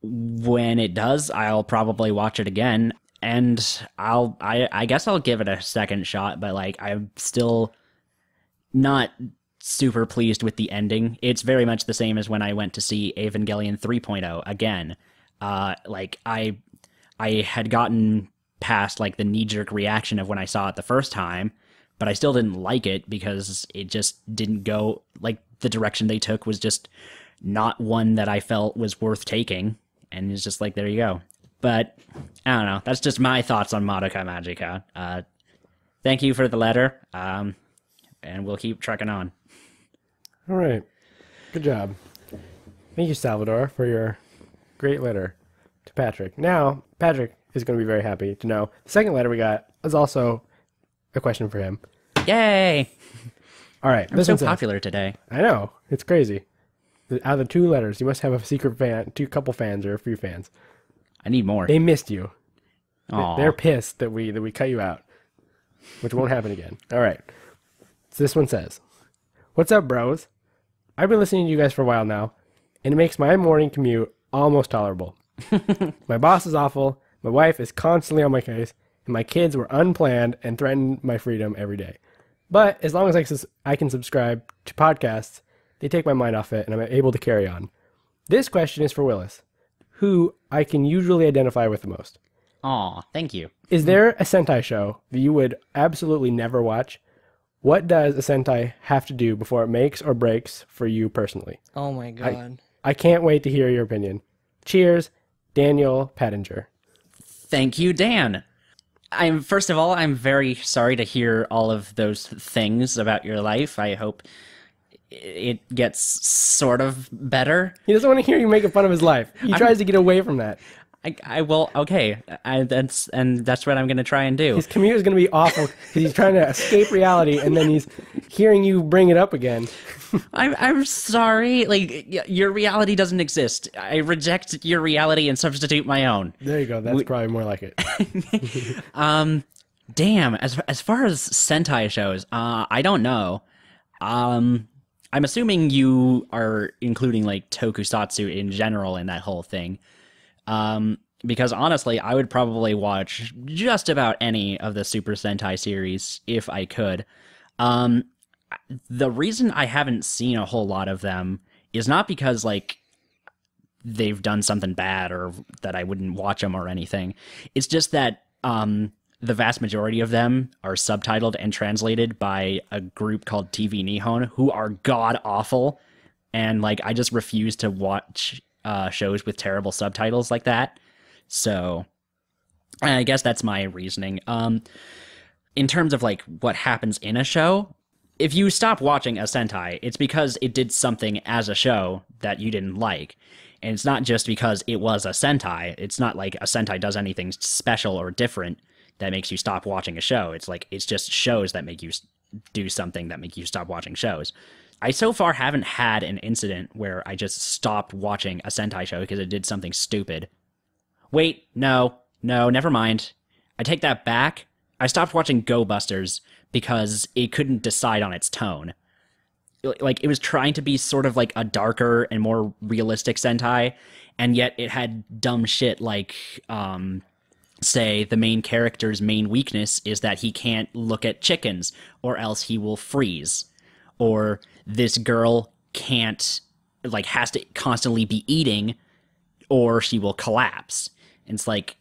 When it does, I'll probably watch it again, and I guess I'll give it a second shot, but, like, I'm still not super pleased with the ending. It's very much the same as when I went to see Evangelion 3.0 again. Like, I had gotten past, like, the knee-jerk reaction of when I saw it the first time, but I still didn't like it because it just didn't go, like, the direction they took was just not one that I felt was worth taking, and it's just like, there you go. But, I don't know, that's just my thoughts on Madoka Magica. Thank you for the letter, and we'll keep trucking on. All right. Good job. Thank you, Salvador, for your great letter to Patrick. Now, Patrick is going to be very happy to know the second letter we got is also a question for him. Yay! All right. I'm so popular today. I know. It's crazy. Out of the 2 letters, you must have a secret fan, couple fans or a few fans. I need more. They missed you. Aww. They're pissed that we cut you out, which won't happen again. All right. So this one says, "What's up, bros? I've been listening to you guys for a while now, and it makes my morning commute almost tolerable. My boss is awful, my wife is constantly on my case, and my kids were unplanned and threaten my freedom every day. But as long as I can subscribe to podcasts, they take my mind off it, and I'm able to carry on. This question is for Willis, who I can usually identify with the most. Aw, thank you. Is there a Sentai show that you would absolutely never watch? What does a Sentai have to do before it makes or breaks for you personally? Oh my god. I can't wait to hear your opinion. Cheers, Daniel Pattinger." Thank you, Dan. First of all, I'm very sorry to hear all of those things about your life. I hope it gets sort of better. He doesn't want to hear you making fun of his life. He tries to get away from that. I will. Okay, that's what I'm gonna try and do. His commute is gonna be awful because he's trying to escape reality, and then he's hearing you bring it up again. I'm sorry. Like, your reality doesn't exist. I reject your reality and substitute my own. There you go. That's probably more like it. Damn. As far as Sentai shows, I don't know. I'm assuming you are including, like, tokusatsu in general in that whole thing. Because honestly, I would probably watch just about any of the Super Sentai series if I could. The reason I haven't seen a whole lot of them is not because, like, they've done something bad or that I wouldn't watch them or anything. It's just that the vast majority of them are subtitled and translated by a group called TV Nihon, who are god-awful, and, like, I just refuse to watch shows with terrible subtitles like that. So I guess that's my reasoning. In terms of, like, what happens in a show, if you stop watching a Sentai, it's because it did something as a show that you didn't like. And it's not just because it was a Sentai. It's not like a Sentai does anything special or different that makes you stop watching a show. It's like, it's just shows that make you do something that make you stop watching shows. I so far haven't had an incident where I just stopped watching a Sentai show because it did something stupid. Wait, no, never mind. I take that back. I stopped watching Go Busters because it couldn't decide on its tone. like it was trying to be sort of like a darker and more realistic Sentai, and yet it had dumb shit like say the main character's main weakness is that he can't look at chickens or else he will freeze, or this girl can't like has to constantly be eating or she will collapse. And it's like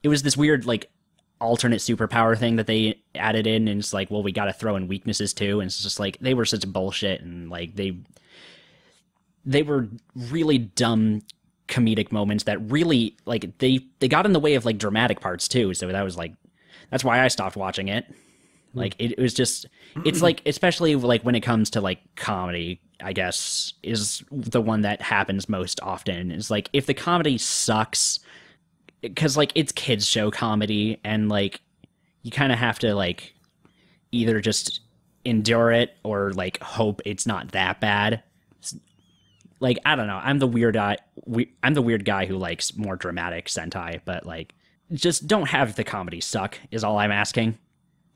it was this weird like alternate superpower thing that they added in, and it's like, well, we got to throw in weaknesses too, and it's just like they were such bullshit, and like they were really dumb comedic moments that really like they got in the way of like dramatic parts too. So that was like that's why I stopped watching it. Like it was just it's like especially like when it comes to like comedy, I guess is the one that happens most often. It's like if the comedy sucks, because like it's kids show comedy, and like you kind of have to like either just endure it or like hope it's not that bad. Like I don't know, I'm the weird guy who likes more dramatic Sentai, but like just don't have the comedy suck is all I'm asking.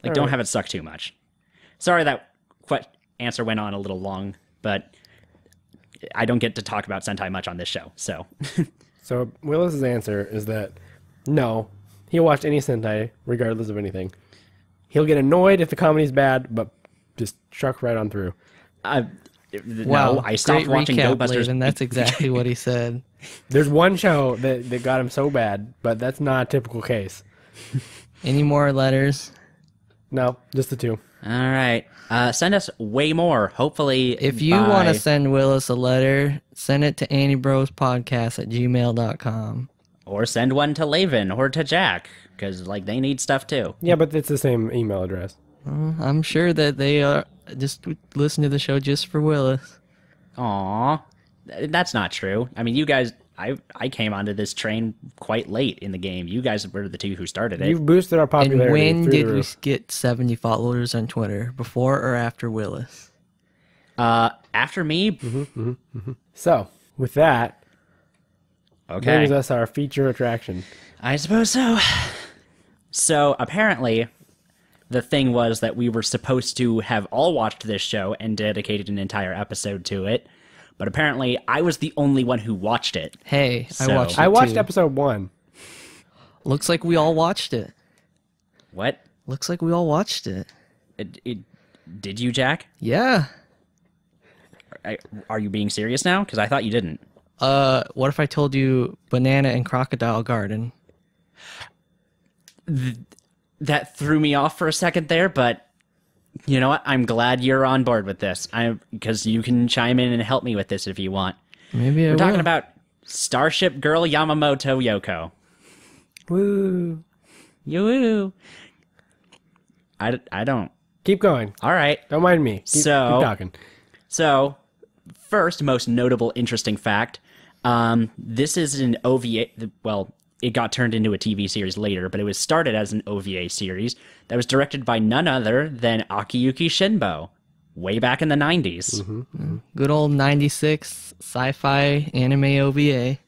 Like all don't right. have it suck too much. Sorry that answer went on a little long, but I don't get to talk about Sentai much on this show, so So Willis's answer is that no, he'll watch any Sentai regardless of anything. He'll get annoyed if the comedy's bad, but just truck right on through. Wow, no, I stopped great watching recap, Ghostbusters. and that's exactly what he said. There's one show that got him so bad, but that's not a typical case. Any more letters? No, just the two. All right. Send us way more. Hopefully, If you want to send Willis a letter, send it to anibrospodcast@gmail.com. or send one to Laven or to Jack, because like they need stuff too. Yeah, but it's the same email address. I'm sure that they just listen to the show just for Willis. Aw, that's not true. I mean, you guys, I came onto this train quite late in the game. You guys were the two who started it. You've boosted our And popularity. when through did the we roof. get 70 followers on Twitter? Before or after Willis? After me, So, with that, okay. brings us our feature attraction. I suppose so. So apparently, the thing was that we were supposed to have all watched this show and dedicated an entire episode to it, but apparently I was the only one who watched it. Hey, I So- watched it I watched too. episode 1. Looks like we all watched it. What? Looks like we all watched it. Did you, Jack? Yeah. Are you being serious now? Because I thought you didn't. What if I told you Banana and Crocodile Garden? That threw me off for a second there, but you know what? I'm glad you're on board with this. Because you can chime in and help me with this if you want. Maybe We're I talking will. about Starship Girl Yamamoto Yohko. Woo. Yoo. I don't. Keep going. All right. Don't mind me. Keep So- talking. So, first, most notable, interesting fact. This is an OVA. Well, it got turned into a TV series later, but it was started as an OVA series that was directed by none other than Akiyuki Shinbo, way back in the 90s. Good old 96 sci-fi anime OVA.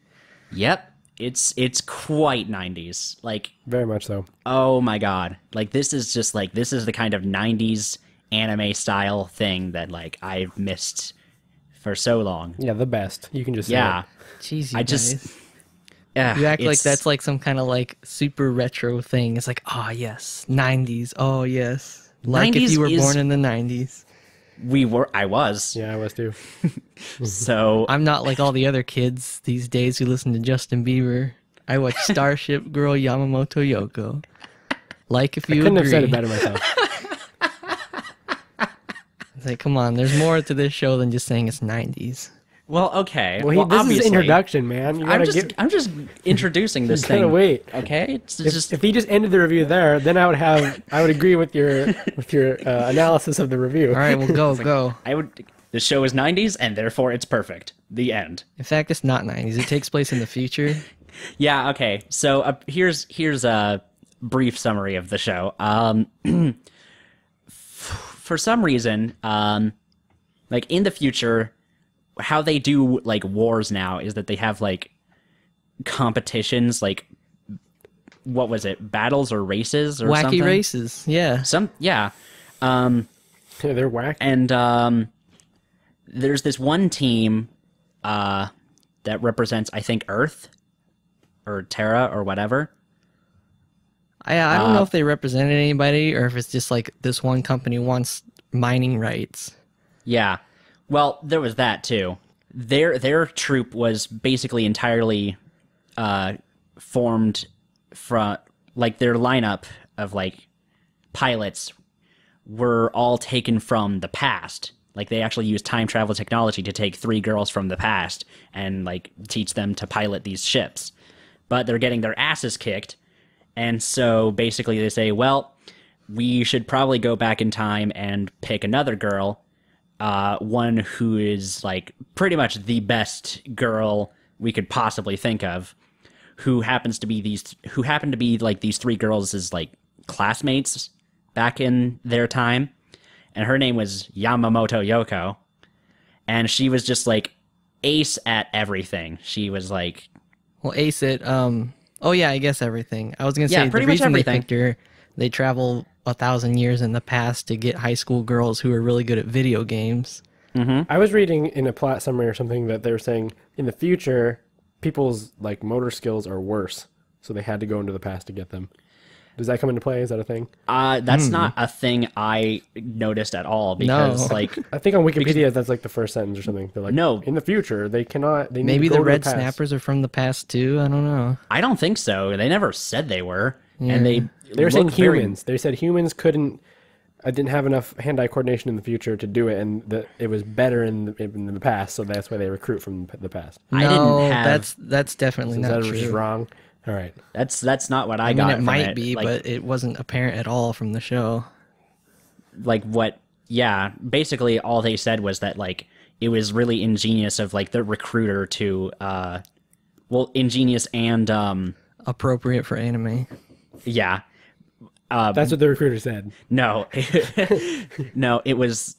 Yep. It's quite 90s. Like, Very much so. oh my god. Like, this is just like, this is the kind of 90s anime style thing that, like, I've missed for so long. Yeah, the best. You can just say Yeah. it. Jeez, you I guys. just. Yeah, You act like it's- that's like some kind of like super retro thing. It's like, oh yes, 90s. Oh yes. Like if 90s you were is- born in the 90s. I was. Yeah, I was too. So I'm not like all the other kids these days who listen to Justin Bieber. I watch Starship Girl Yamamoto Yohko. Like if you Couldn't agree. have said it better myself. It's like, come on, there's more to this show than just saying it's 90s. well, okay. Well, this is obviously, introduction, man. You gotta I'm just introducing this gotta thing. wait. Okay, it's just If he just ended the review there, then I would agree with your analysis of the review. All right, well, go. I would. The show is 90s, and therefore it's perfect. The end. In fact, it's not 90s. It takes place in the future. Yeah. Okay. So here's a brief summary of the show. For some reason, like in the future, how they do like wars now is that they have like competitions, like what was it, battles or races or Wacky something? races. Yeah. Yeah. They're whack. And there's this one team that represents, I think, Earth or Terra or whatever. I don't know if they represented anybody or if it's just like this one company wants mining rights. Yeah. Well, there was that too. Their troop was basically entirely formed from, like, their lineup of, like, pilots were all taken from the past. Like, they actually used time travel technology to take 3 girls from the past and, like, teach them to pilot these ships. But they're getting their asses kicked. And so basically they say, well, we should probably go back in time and pick another girl, one who is, like, pretty much the best girl we could possibly think of, who happen to be like these 3 girls' like classmates back in their time. And her name was Yamamoto Yohko. And she was just like ace at everything. She was like, well, ace it. Oh yeah, I guess everything. I was gonna say pretty the much reason everything. they picked her, they travel 1,000 years in the past to get high school girls who are really good at video games. I was reading in a plot summary or something that they were saying in the future, people's like motor skills are worse, so they had to go into the past to get them. Does that come into play? Is that a thing? that's not a thing I noticed at all because, No. like, I think on Wikipedia that's like the first sentence or something. They're like, No. in the future they cannot. They need Maybe to go the to red past. snappers are from the past too. I don't know. I don't think so. They never said they were. And they They were saying looked very- humans. They said humans couldn't. Didn't have enough hand-eye coordination in the future to do it, and that it was better in the past, so that's why they recruit from the past. I didn't No, have- that's definitely Is not that true. just wrong? All right. That's not what I I mean, got it from might it. be, Like, but it wasn't apparent at all from the show. like what? Yeah, basically all they said was that, like, it was really ingenious of, like, the recruiter to, ingenious and Appropriate for anime. yeah. That's what the recruiter said. No, no, it was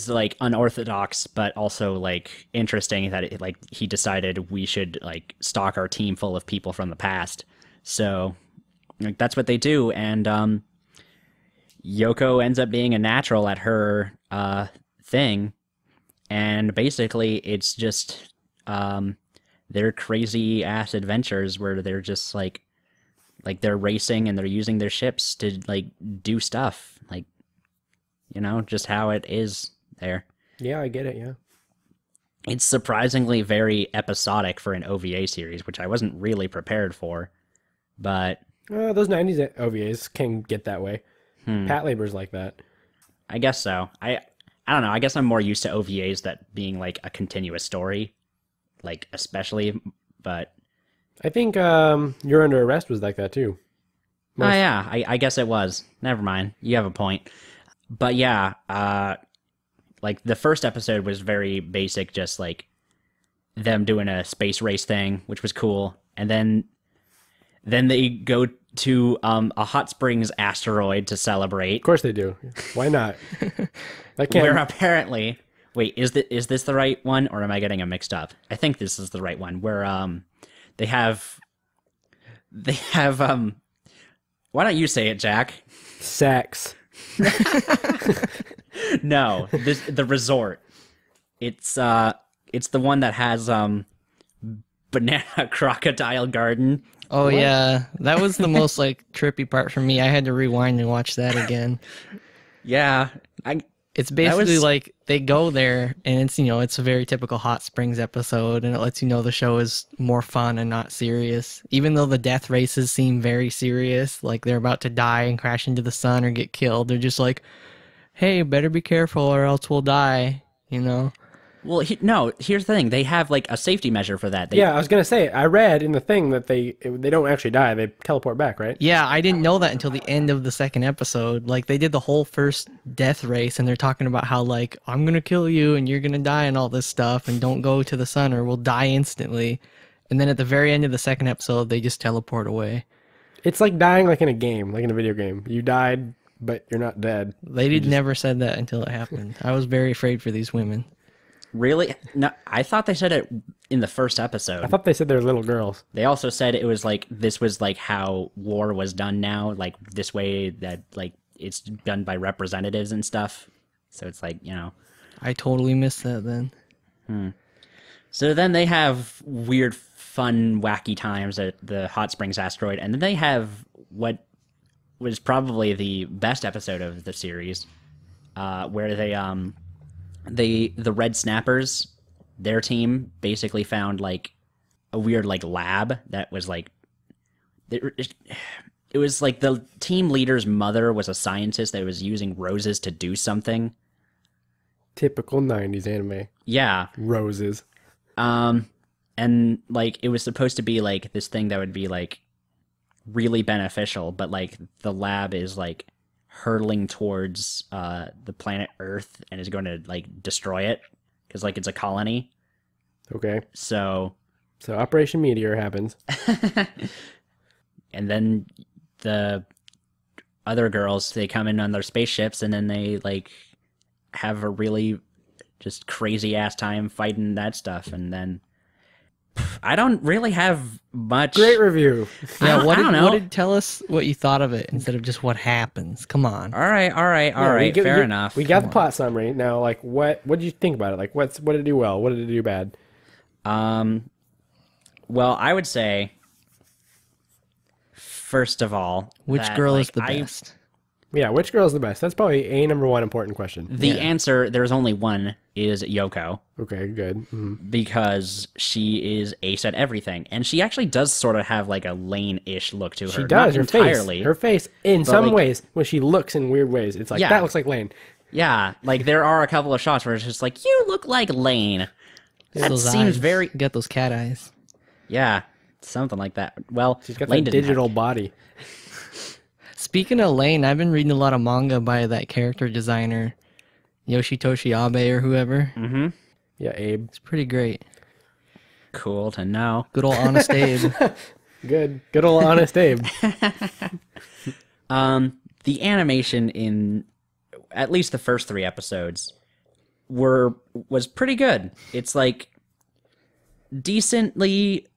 like unorthodox, but also like interesting that it, like, he decided we should like stock our team full of people from the past. So like that's what they do, and Yoko ends up being a natural at her thing, and basically it's just their crazy ass adventures where they're just like they're racing and they're using their ships to like do stuff, like, you know, just how it is there. Yeah, I get it. Yeah. It's surprisingly very episodic for an OVA series, which I wasn't really prepared for, but Those 90s OVAs can get that way. Pat Labor's like that. I guess so. I don't know. I guess I'm more used to OVAs that being like a continuous story, like especially, but I think You're Under Arrest was like that too. oh yeah, I guess it was. Never mind. You have a point. But yeah, like the first episode was very basic, just like them doing a space race thing, which was cool. And then they go to a hot springs asteroid to celebrate. Of course they do. Why not? That can't. Where apparently, wait, is this the right one, or am I getting them mixed up? I think this is the right one. Where they have why don't you say it, Jack? Sex. No, the resort. It's the one that has banana crocodile garden. Oh yeah, that was the most like trippy part for me. I had to rewind and watch that again. Yeah, It's basically was- like they go there and it's, you know, it's a very typical Hot Springs episode, and it lets you know the show is more fun and not serious. Even though the death races seem very serious, like they're about to die and crash into the sun or get killed, they're just like, hey, better be careful or else we'll die, you know? Well, no. Here's the thing: they have like a safety measure for that. Yeah, I was gonna say. I read in the thing that they don't actually die. They teleport back, right? Yeah, I didn't know that until the end of the second episode. Like, they did the whole first death race, and they're talking about how, like, I'm gonna kill you, and you're gonna die, and all this stuff, and don't go to the sun, or we'll die instantly. And then at the very end of the second episode, they just teleport away. It's like dying, like in a game, like in a video game. You died, but you're not dead. They never said that until it happened. I was very afraid for these women. Really? No, I thought they said it in the first episode. I thought they said they're little girls. They also said it was like this was like how war was done now, like this way that like it's done by representatives and stuff. So it's like, you know, I totally missed that then. So then they have weird, fun, wacky times at the Hot Springs asteroid, and then they have what was probably the best episode of the series, where the Red Snappers, their team basically found like a weird like lab that was like it was like the team leader's mother was a scientist that was using roses to do something. Typical 90s anime. Yeah. Roses. And like it was supposed to be like this thing that would be like really beneficial, but like the lab is like hurtling towards the planet Earth and is going to like destroy it because like it's a colony. Okay. So Operation Meteor happens. And then the other girls, they come in on their spaceships and then they like have a really just crazy ass time fighting that stuff. And then I don't really have much. Great review. Yeah, I don't know. What did tell us what you thought of it instead of just what happens? Come on. All right. Fair enough. We got the plot summary. Now, like, what did you think about it? Like, what did it do well? What did it do bad? Well, I would say, first of all, Which girl is the best? Yeah, which girl is the best? That's probably a number one important question. The answer, there's only one, is Yoko. Okay, good. Mm-hmm. Because she is ace at everything. And she actually does sort of have like a Lane-ish look to her. She does. Not entirely. Her face, in some like, ways, when she looks in weird ways, it's like, Yeah. that looks like Lane. Yeah, like there are a couple of shots where it's just like, you look like Lane. That Those seems eyes. very... You got those cat eyes. Yeah, something like that. Well, She's got Lane that didn't digital body. Speaking of Lane, I've been reading a lot of manga by that character designer, Yoshitoshi Abe or whoever. Mm-hmm. Yeah, Abe. It's pretty great. Cool to know. Good old Honest Abe. Good old honest Abe. The animation in at least the first 3 episodes was pretty good. It's like decently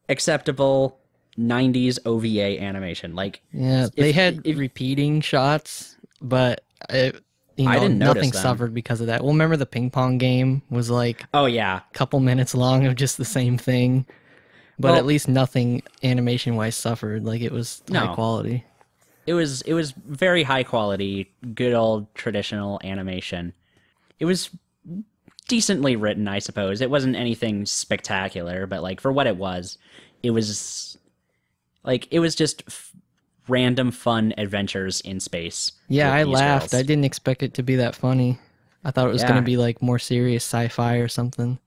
acceptable 90s OVA animation. Like, Yeah, they had repeating shots, but I didn't notice nothing them. suffered because of that. Well, remember the ping pong game was like oh yeah, a couple minutes long of just the same thing, but Well- at least nothing animation wise suffered. Like it was high No. quality. it was very high quality, good old traditional animation. It was decently written, I suppose. It wasn't anything spectacular, but like for what it was just random fun adventures in space. Yeah, with I these laughed. girls. I didn't expect it to be that funny. I thought it was Yeah. going to be like more serious sci-fi or something.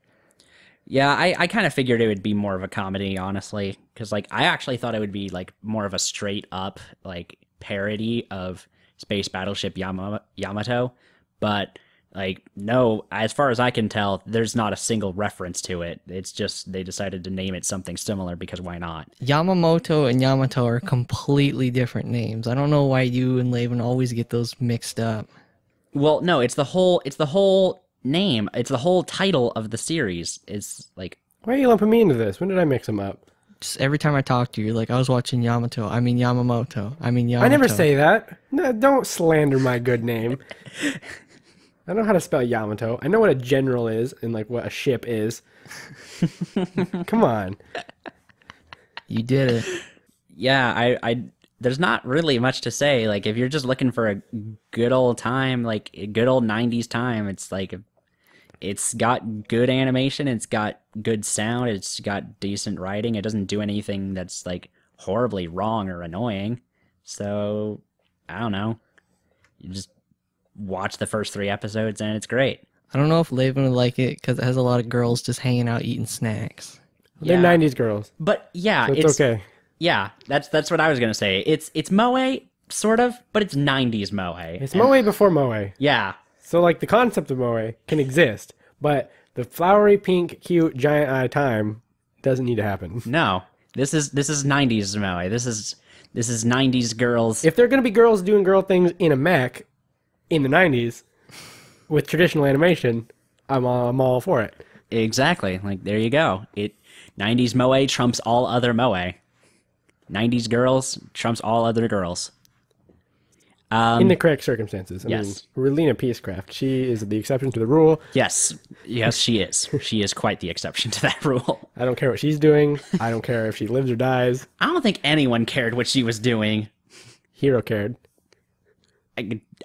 Yeah, I kind of figured it would be more of a comedy, honestly, because like I actually thought it would be like more of a straight up like parody of Space Battleship Yamato, but like no, as far as I can tell, there's not a single reference to it. It's just they decided to name it something similar because why not? Yamamoto and Yamato are completely different names. I don't know why you and Laven always get those mixed up. Well, no, it's the whole name. It's the whole title of the series. It's like Why are you lumping me into this? When did I mix them up? Just every time I talk to you, you're like, I was watching Yamamoto. I never say that. No, don't slander my good name. I know how to spell Yamato. I know what a general is and like what a ship is. Come on. You did it. yeah, I there's not really much to say. Like if you're just looking for a good old time, like a good old 90s time, it's like it's got good animation, it's got good sound, it's got decent writing. It doesn't do anything that's like horribly wrong or annoying. So, I don't know. You just watch the first 3 episodes and it's great. I don't know if Laven would like it because it has a lot of girls just hanging out eating snacks. They're Yeah. 90s girls. But yeah, So it's okay. Yeah, that's what I was gonna say. It's moe sort of, but it's 90s moe. It's moe before moe. Yeah, So like the concept of moe can exist, but the flowery, pink, cute, giant eye time doesn't need to happen. no, this is 90s moe. This is 90s girls. If they're going to be girls doing girl things in a mech in the 90s with traditional animation, I'm all for it. Exactly. Like there you go. 90s moe trumps all other moe. 90s girls trumps all other girls. In the correct circumstances. I Yes. mean, Relina Peacecraft, she is the exception to the rule. Yes, she is. She is quite the exception to that rule. I don't care what she's doing. I don't care if she lives or dies. I don't think anyone cared what she was doing. Hero cared.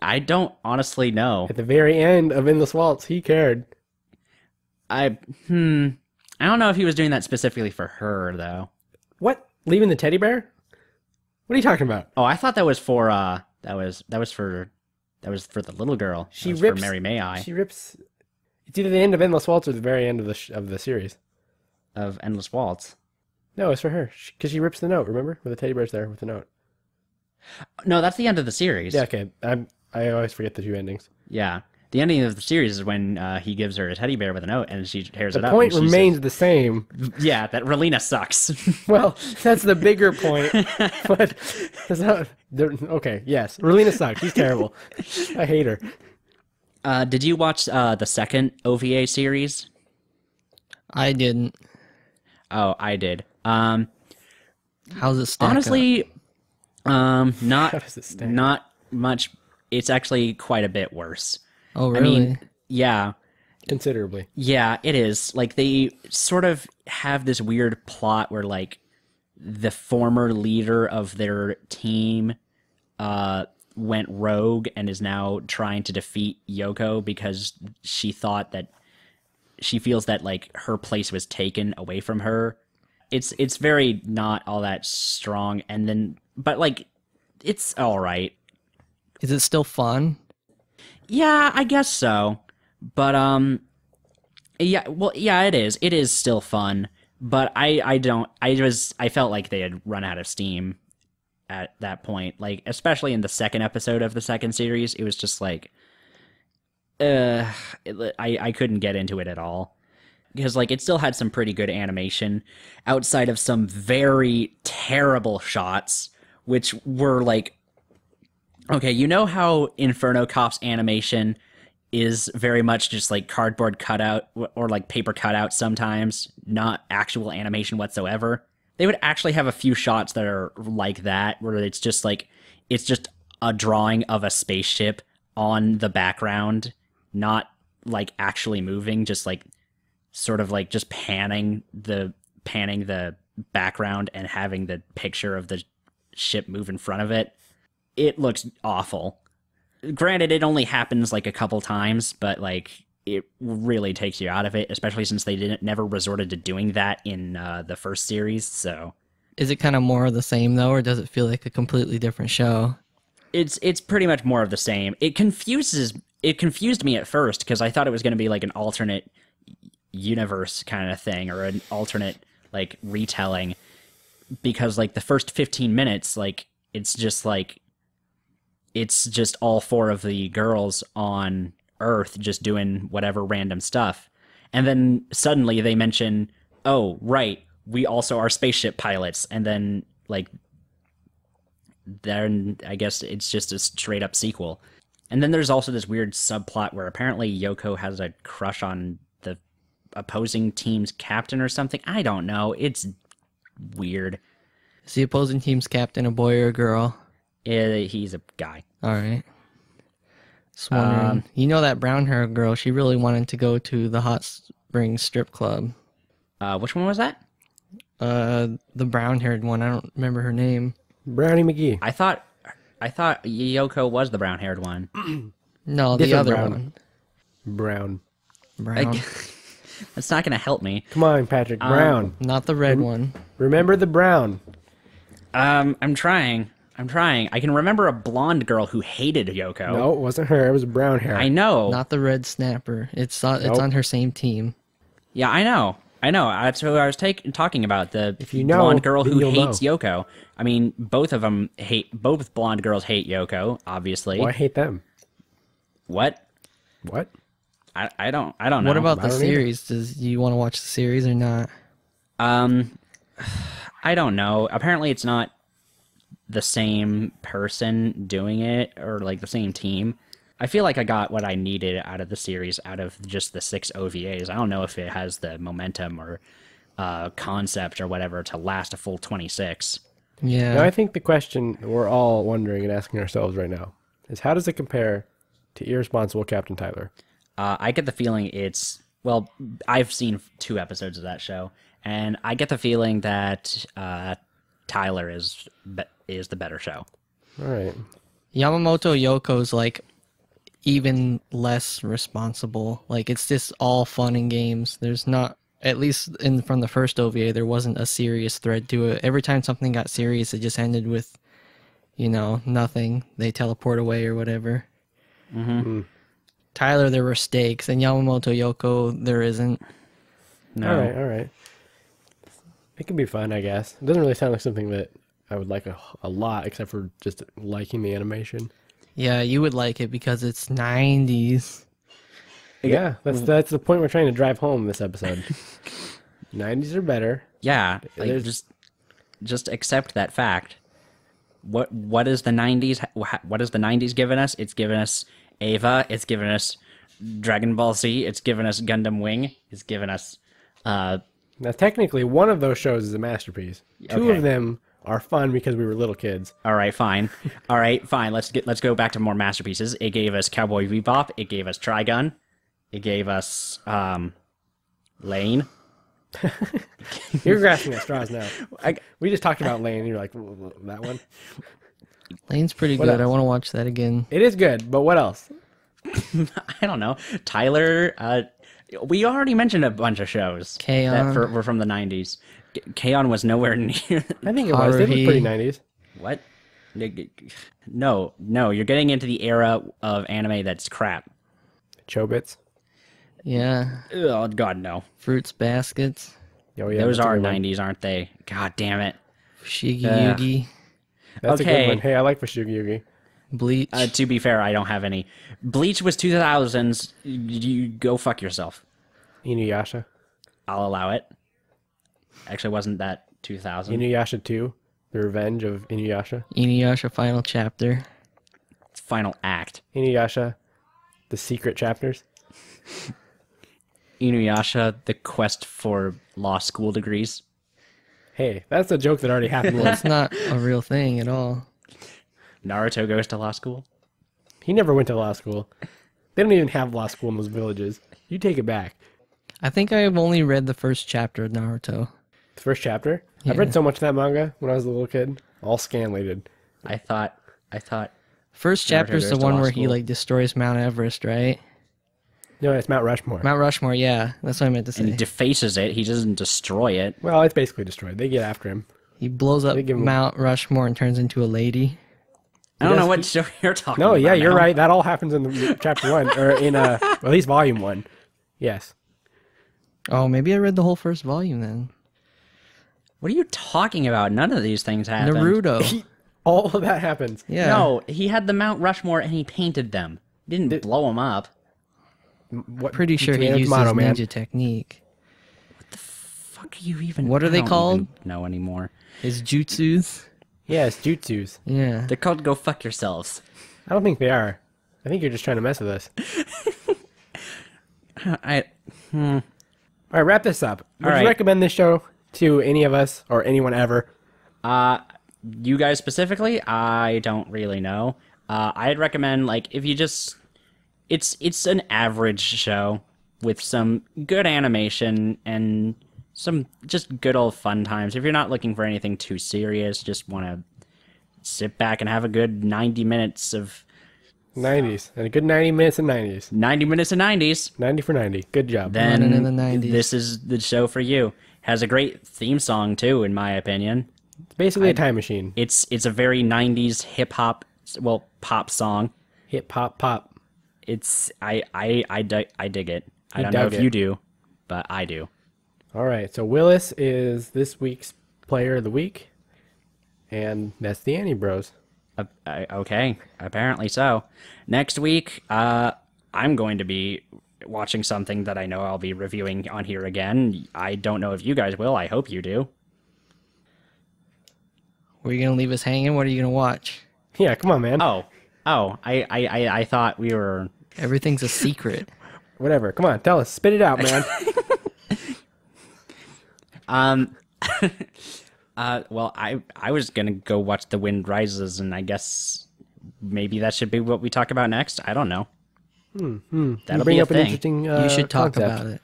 I don't honestly know. At the very end of Endless Waltz, he cared. I don't know if he was doing that specifically for her though. What? Leaving the teddy bear? What are you talking about? Oh, I thought that was for that was for the little girl. She That was rips for Mary May I She rips. It's either the end of Endless Waltz or the very end of the series. of Endless Waltz. No, it's for her because she rips the note. Remember, with the teddy bear's there with the note. No, that's the end of the series. Yeah, okay. I always forget the two endings. Yeah. The ending of the series is when he gives her a teddy bear with a note and she tears it The up. point and she remains the same. says, yeah, that Relina sucks. Well, that's the bigger point. But that's not. Okay, yes, Relina sucks. She's terrible. I hate her. Did you watch the second OVA series? I didn't. Oh, I did. How's it stack up? Honestly, How does it stand? not much. It's actually quite a bit worse. Oh, really? I mean, yeah. Considerably. Yeah, it is. Like, they sort of have this weird plot where, like, the former leader of their team went rogue and is now trying to defeat Yoko because she feels that, like, her place was taken away from her. It's very not all that strong, and then, but, like, it's all right. Is it still fun? Yeah, I guess so. But yeah, well, yeah, it is. It is still fun, but I felt like they had run out of steam at that point. Like, especially in the second episode of the second series, it was just like I couldn't get into it at all. Because, like, it still had some pretty good animation outside of some very terrible shots, which were like, okay, you know how Inferno Cop's animation is very much just like cardboard cutout or like paper cutout sometimes, not actual animation whatsoever? They would actually have a few shots that are like that, where it's just like, it's just a drawing of a spaceship on the background, not like actually moving, just like sort of like just panning the background and having the picture of the ship move in front of it. It looks awful. Granted, it only happens like a couple times, but like it really takes you out of it, especially since they never resorted to doing that in the first series. So, Is it kind of more of the same though, or does it feel like a completely different show? it's pretty much more of the same. It confused me at first because I thought it was going to be like an alternate universe kind of thing, or an alternate like retelling, because like the first 15 minutes, like it's just all four of the girls on Earth just doing whatever random stuff. And then suddenly they mention, oh, right, we also are spaceship pilots. And then, like, then I guess it's just a straight up sequel. And then there's also this weird subplot where apparently Yoko has a crush on the opposing team's captain or something. I don't know. It's weird. Is the opposing team's captain a boy or a girl? He's a guy. All right. Just wondering. You know that brown hair girl, she really wanted to go to the Hot Springs strip club. Which one was that? The brown haired one. I don't remember her name. Brownie McGee. I thought Yoko was the brown haired one. No, the Different other brown. one. Brown. Brown. That's not gonna help me. Come on, Patrick. Brown. Not the red one. Remember the brown. I'm trying. I can remember a blonde girl who hated Yoko. No, it wasn't her. It was brown hair. I know. Not the red snapper. It's on her same team. Yeah, I know. That's who I was talking about. The If you know, blonde girl then who you'll hates know. Yoko. I mean, both blonde girls hate Yoko, obviously. Well, I hate them. What? What? I don't know. What about I the don't either. series? Do you want to watch the series or not? I don't know. Apparently it's not the same person doing it, or like the same team. I feel like I got what I needed out of the series, out of just the 6 OVAs. I don't know if it has the momentum or concept or whatever to last a full 26. Yeah. Now, I think the question we're all wondering and asking ourselves right now, is how does it compare to Irresponsible Captain Tyler? I get the feeling it's well. I've seen 2 episodes of that show, and I get the feeling that Tyler is the better show. All right. Yamamoto Yoko's like even less responsible. Like it's just all fun and games. There's not, at least from the first OVA, there wasn't a serious thread to it. Every time something got serious, it just ended with, nothing. They teleport away or whatever. Mm-hmm. Tyler, there were stakes, and Yamamoto Yohko, there isn't. No. All right. It can be fun, I guess. It doesn't really sound like something that I would like a lot, except for just liking the animation. Yeah, you would like it because it's 90s. Yeah, that's the point we're trying to drive home this episode. 90s are better. Yeah, like just accept that fact. What is the 90s? What has the 90s given us? It's given us Ava. It's given us Dragon Ball Z. It's given us Gundam Wing. It's given us. Now, technically, one of those shows is a masterpiece. 2 of them are fun because we were little kids. All right, fine. All right, fine. Let's go back to more masterpieces. It gave us Cowboy Bebop. It gave us Trigun. It gave us Lane. You're grasping at straws now. We just talked about Lane, and you're like, that one? Lane's pretty What good. else? I want to watch that again. It is good, but what else? I don't know. Tyler. We already mentioned a bunch of shows K-On! that were from the 90s. K-On! Was nowhere near. I think it was. They look pretty Haruhi. 90s. What? No. You're getting into the era of anime that's crap. Chobits. Yeah. Oh God, no. Fruits Baskets. Oh, yeah, Those that's a are good one. 90s, aren't they? God damn it. Shigi Ugh. Yugi. That's a Okay. good one. Hey, I like Fushigi Yugi. Bleach. To be fair, I don't have any. Bleach was 2000s. You go fuck yourself. Inuyasha. I'll allow it. Actually, wasn't that 2000? Inuyasha 2. The Revenge of Inuyasha. Inuyasha Final Chapter. Final act. Inuyasha. The Secret Chapters. Inuyasha, the quest for law school degrees. Hey, that's a joke that already happened once. That's not a real thing at all. Naruto goes to law school. He never went to law school. They don't even have law school in those villages. You take it back. I think I've only read the first chapter of Naruto. The first chapter. I've Yeah. read so much of that manga when I was a little kid. All scanlated. I thought. First chapter is goes the to one law where he school. like destroys Mount Everest, right? No, it's Mount Rushmore. Mount Rushmore, yeah. That's what I meant to say. And defaces it. He doesn't destroy it. Well, it's basically destroyed. They get after him. He blows up They give him- Mount Rushmore and turns into a lady. I don't does- know what show you're talking No, about. yeah, you're now. right. That all happens in the chapter 1, or in at least volume 1. Yes. Oh, maybe I read the whole first volume then. What are you talking about? None of these things happened. Naruto. All of that happens. Yeah. No, he had the Mount Rushmore and he painted them. He didn't blow them up. What, Pretty sure he tomato, used tomato, his man. ninja technique. Fuck you even. What are I they don't called? even know anymore. His jutsus. Yes, jutsus. Yeah. They're called Go Fuck Yourselves. I don't think they are. I think you're just trying to mess with us. All right, wrap this up. Would All you right. recommend this show to any of us or anyone ever? You guys specifically, I don't really know. I'd recommend like if you just it's an average show with some good animation and some just good old fun times. If you're not looking for anything too serious, just want to sit back and have a good 90 minutes of 90s. And a good 90 minutes in 90s. 90 minutes of 90s, 90 for 90. Good job. then Running in the 90s. this is the show for you. Has a great theme song too, in my opinion. It's basically a time machine. It's a very 90s hip hop, well, pop song. Hip hop pop. It's I dig it. I You don't know dug if it. you do, but I do. All right, so Willis is this week's player of the week. And that's the Anibros. Okay, apparently so. Next week, I'm going to be watching something that I know I'll be reviewing on here again. I don't know if you guys will. I hope you do. Were you gonna leave us hanging? What are you gonna watch? Yeah, come on, man. Oh, I thought we were. Everything's a secret. Whatever. Come on, tell us. Spit it out, man. Well, I was gonna go watch The Wind Rises, and I guess maybe that should be what we talk about next. I don't know. You That'll bring be a up an thing. interesting. You should talk concept. about it.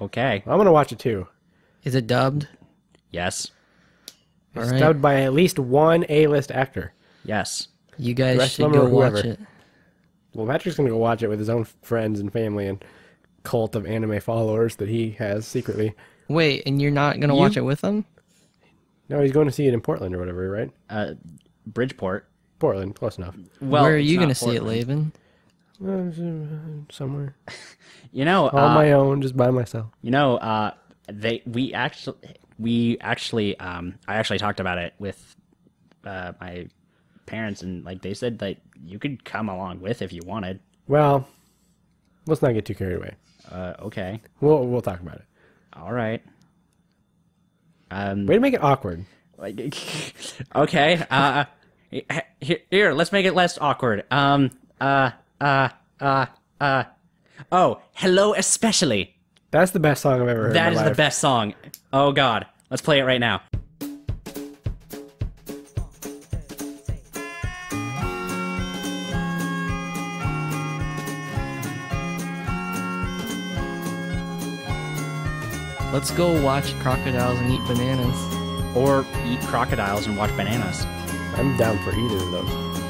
Okay. I'm gonna watch it too. Is it dubbed? Yes. All It's right. dubbed by at least one A-list actor. Yes. You guys rest should of them go or watch whoever. it. Well, Patrick's gonna go watch it with his own friends and family and cult of anime followers that he has secretly. Wait, and you're not gonna watch it with them? No, he's going to see it in Portland or whatever, right? Bridgeport. Portland, close enough. Well, Where are it's not gonna see it, Portland. Laban? Somewhere You know, on my own, just by myself. I actually talked about it with my parents, and like they said that you could come along with if you wanted. Well, let's not get too carried away. Okay. We'll talk about it. All right. Way to make it awkward. Like, okay. Here, let's make it less awkward. Oh, hello, especially. That's the best song I've ever heard. That in is my the life. best song. Oh God, let's play it right now. Let's go watch crocodiles and eat bananas. Or eat crocodiles and watch bananas. I'm down for either of those.